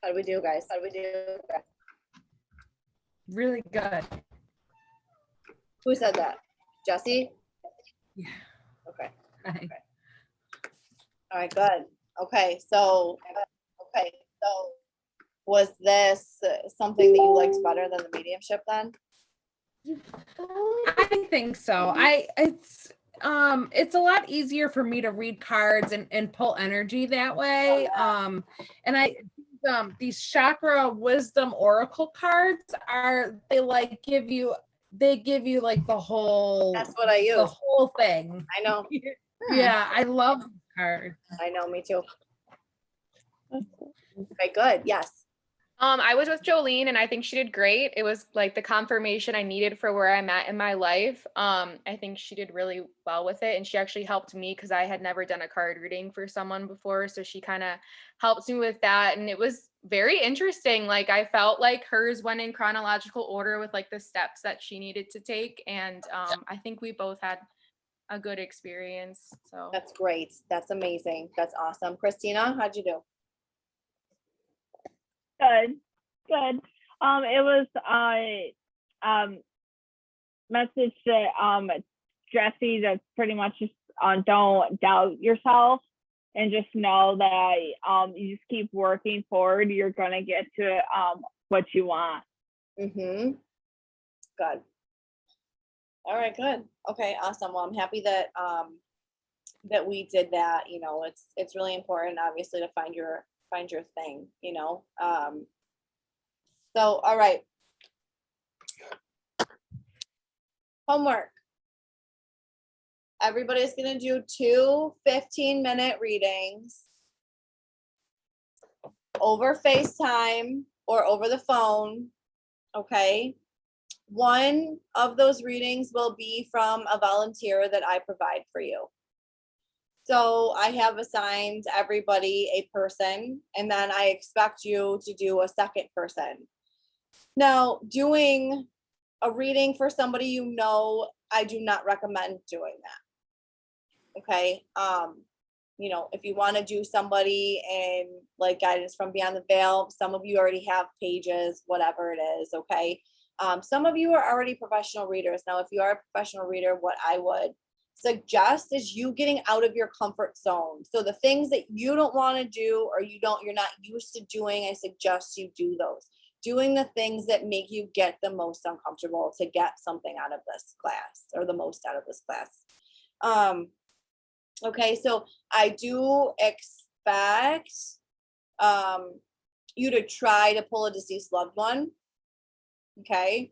How do we do, guys? How do we do? Really good. Who said that? Jesse? Yeah. Okay. Hi. All right, good. Okay, so was this something that you liked better than the mediumship then? I think so. It's a lot easier for me to read cards and pull energy that way. And these chakra wisdom oracle cards give you like the whole That's what I use. the whole thing. I know. Yeah, I love these cards. I know, me too. Okay, good. Yes. I was with Jolene and I think she did great. It was like the confirmation I needed for where I'm at in my life. I think she did really well with it, and she actually helped me because I had never done a card reading for someone before. So she kind of helped me with that, and it was very interesting. Like I felt like hers went in chronological order with like the steps that she needed to take, and I think we both had a good experience. So That's great. That's amazing. That's awesome. Christina, how'd you do? Good. It was message to Jesse to pretty much just don't doubt yourself and just know that you just keep working forward. You're gonna get to what you want. Mm-hmm. Good. All right, good. Okay, awesome. Well, I'm happy that that we did that. You know, it's really important, obviously, to find your thing, you know. So all right. Homework. Everybody's gonna do 2 15-minute readings over FaceTime or over the phone. Okay. One of those readings will be from a volunteer that I provide for you. So I have assigned everybody a person, and then I expect you to do a second person. Now, doing a reading for somebody you know, I do not recommend doing that. Okay. You know, if you want to do somebody in like guidance from beyond the veil, some of you already have pages, whatever it is. Okay. Some of you are already professional readers. Now, if you are a professional reader, what I would suggest is you getting out of your comfort zone. So the things that you don't want to do or you're not used to doing, I suggest you do those. Doing the things that make you get the most uncomfortable to get something out of this class or the most out of this class. Okay, so I do expect you to try to pull a deceased loved one. Okay.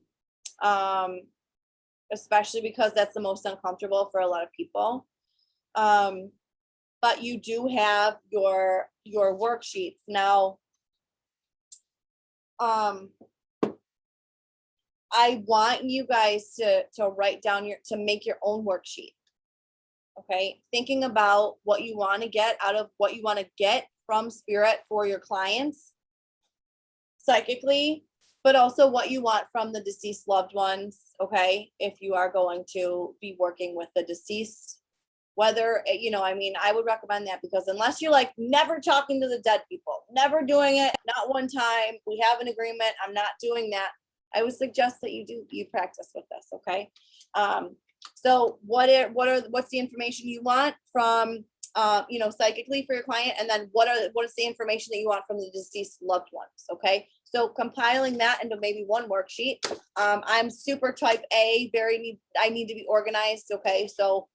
Especially because that's the most uncomfortable for a lot of people. But you do have your worksheets. Now, I want you guys to write down to make your own worksheet. Okay, thinking about what you want to get out of what you want to get from spirit for your clients psychically, but also what you want from the deceased loved ones. Okay, if you are going to be working with the deceased, whether, you know, I mean, I would recommend that, because unless you're like never talking to the dead people, never doing it, not one time, we have an agreement, I'm not doing that, I would suggest that you practice with this. Okay. So what's the information you want from, you know, psychically for your client? And then what is the information that you want from the deceased loved ones? Okay. So compiling that into maybe one worksheet. I'm super type A, I need to be organized. Okay. So,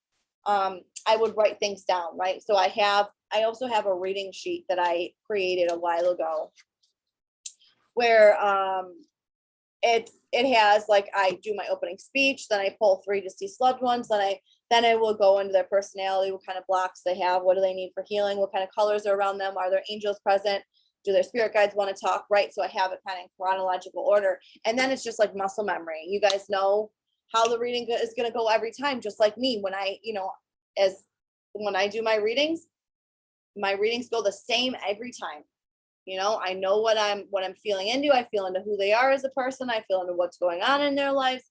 I would write things down, right? So I also have a reading sheet that I created a while ago where, it has like, I do my opening speech, then I pull 3 deceased loved ones, then I will go into their personality, what kind of blocks they have, what do they need for healing, what kind of colors are around them, are there angels present, do their spirit guides want to talk, right? So I have it kind of in chronological order, and then it's just like muscle memory. You guys know how the reading is going to go every time, just like me. When I, you know, when I do my readings go the same every time. You know, I know what I'm feeling into. I feel into who they are as a person. I feel into what's going on in their lives.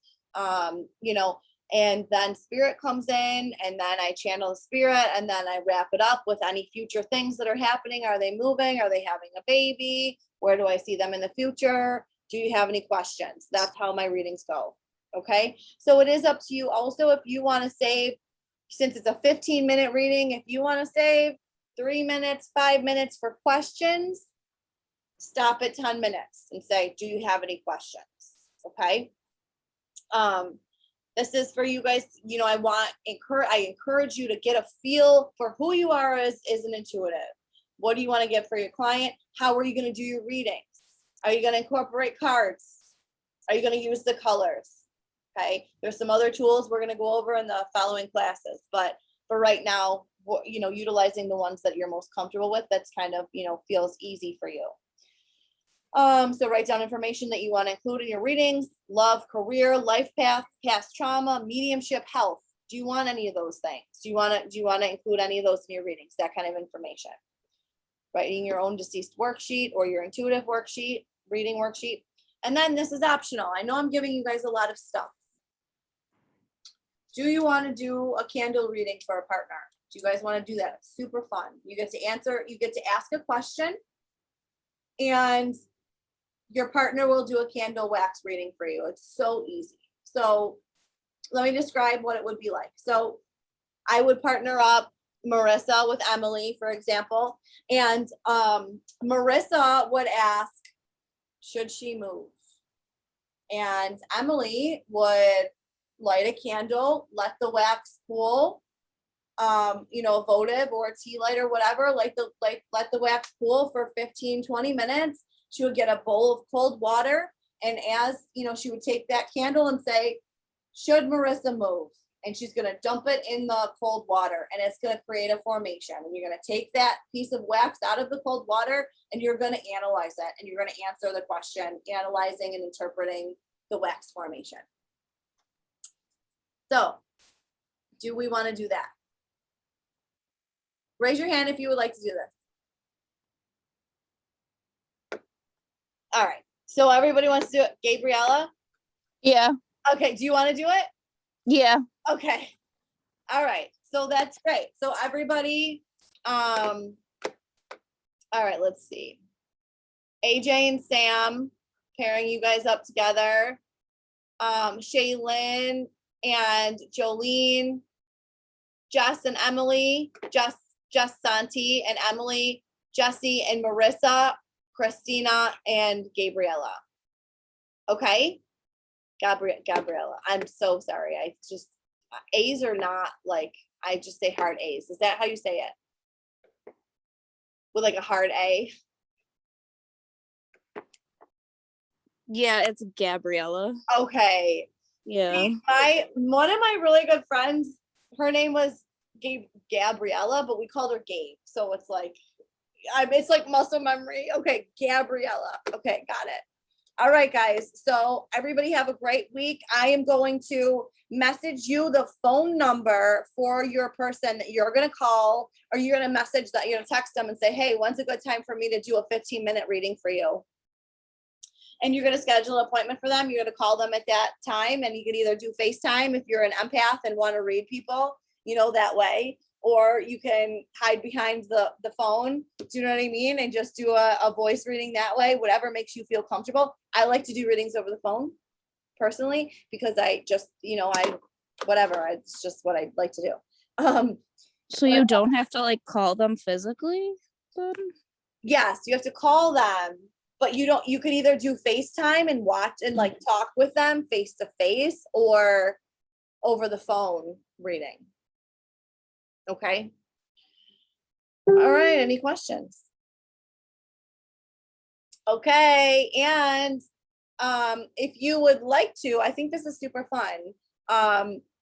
You know, And then spirit comes in, and then I channel the spirit, and then I wrap it up with any future things that are happening. Are they moving? Are they having a baby? Where do I see them in the future? Do you have any questions? That's how my readings go. Okay. So it is up to you. Also, if you want to save, since it's a 15-minute reading, if you want to save 3 minutes, 5 minutes for questions, stop at 10 minutes and say, do you have any questions? Okay. This is for you guys. You know, I encourage you to get a feel for who you are as an intuitive. What do you want to get for your client? How are you going to do your readings? Are you going to incorporate cards? Are you going to use the colors? Okay. There's some other tools we're going to go over in the following classes, but for right now, you know, utilizing the ones that you're most comfortable with, that's kind of, you know, feels easy for you. So write down information that you want to include in your readings: love, career, life path, past trauma, mediumship, health. Do you want any of those things? Do you want to include any of those in your readings? That kind of information. Writing your own deceased worksheet or your intuitive worksheet, reading worksheet. And then this is optional. I know I'm giving you guys a lot of stuff. Do you want to do a candle reading for a partner? Do you guys want to do that? It's super fun. You get to answer, you get to ask a question, and your partner will do a candle wax reading for you. It's so easy. So let me describe what it would be like. So I would partner up Marissa with Emily, for example, and Marissa would ask, should she move? And Emily would light a candle, let the wax cool, you know, a votive or a tea light or whatever, let the wax cool for 15-20 minutes. She would get a bowl of cold water, and as you know, she would take that candle and say, should Marissa move? And she's going to dump it in the cold water, and it's going to create a formation. And you're going to take that piece of wax out of the cold water, and you're going to analyze it, and you're going to answer the question, analyzing and interpreting the wax formation. So do we want to do that? Raise your hand if you would like to do this. All right. So everybody wants to do it. Gabriella? Yeah. Okay. Do you want to do it? Yeah. Okay. All right. So that's great. So everybody, all right, let's see. AJ and Sam, pairing you guys up together. Shaylin and Jolene, Jess and Emily, Jess Santi and Emily, Jessie and Marissa, Christina and Gabriella. Okay. Gabriella, I'm so sorry. I just, A's are not like, I just say hard A's. Is that how you say it? With like a hard A? Yeah, it's Gabriella. Okay. Yeah. One of my really good friends, her name was Gabriella, but we called her Gabe. So it's like, it's like muscle memory. Okay, Gabriella. Okay, got it. All right, guys. So everybody have a great week. I am going to message you the phone number for your person that you're going to call, or you're going to message that, you're going to text them and say, hey, when's a good time for me to do a 15-minute reading for you? And you're going to schedule an appointment for them. You're going to call them at that time, and you can either do FaceTime if you're an empath and want to read people, you know, that way, or you can hide behind the phone. Do you know what I mean? And just do a voice reading that way, whatever makes you feel comfortable. I like to do readings over the phone personally, because I just, you know, it's just what I like to do. So you don't have to like call them physically then? Yes, you have to call them, but you could either do FaceTime and watch and like talk with them face to face, or over the phone reading. Okay. All right. Any questions? Okay. And if you would like to, I think this is super fun.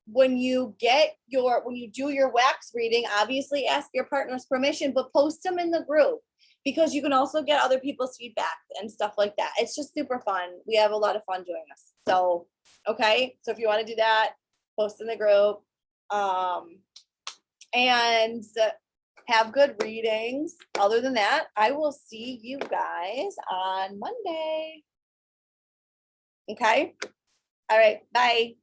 When you do your wax reading, obviously ask your partner's permission, but post them in the group, because you can also get other people's feedback and stuff like that. It's just super fun. We have a lot of fun doing this. So, okay. So if you want to do that, post in the group. And have good readings. Other than that, I will see you guys on Monday. Okay. All right. Bye.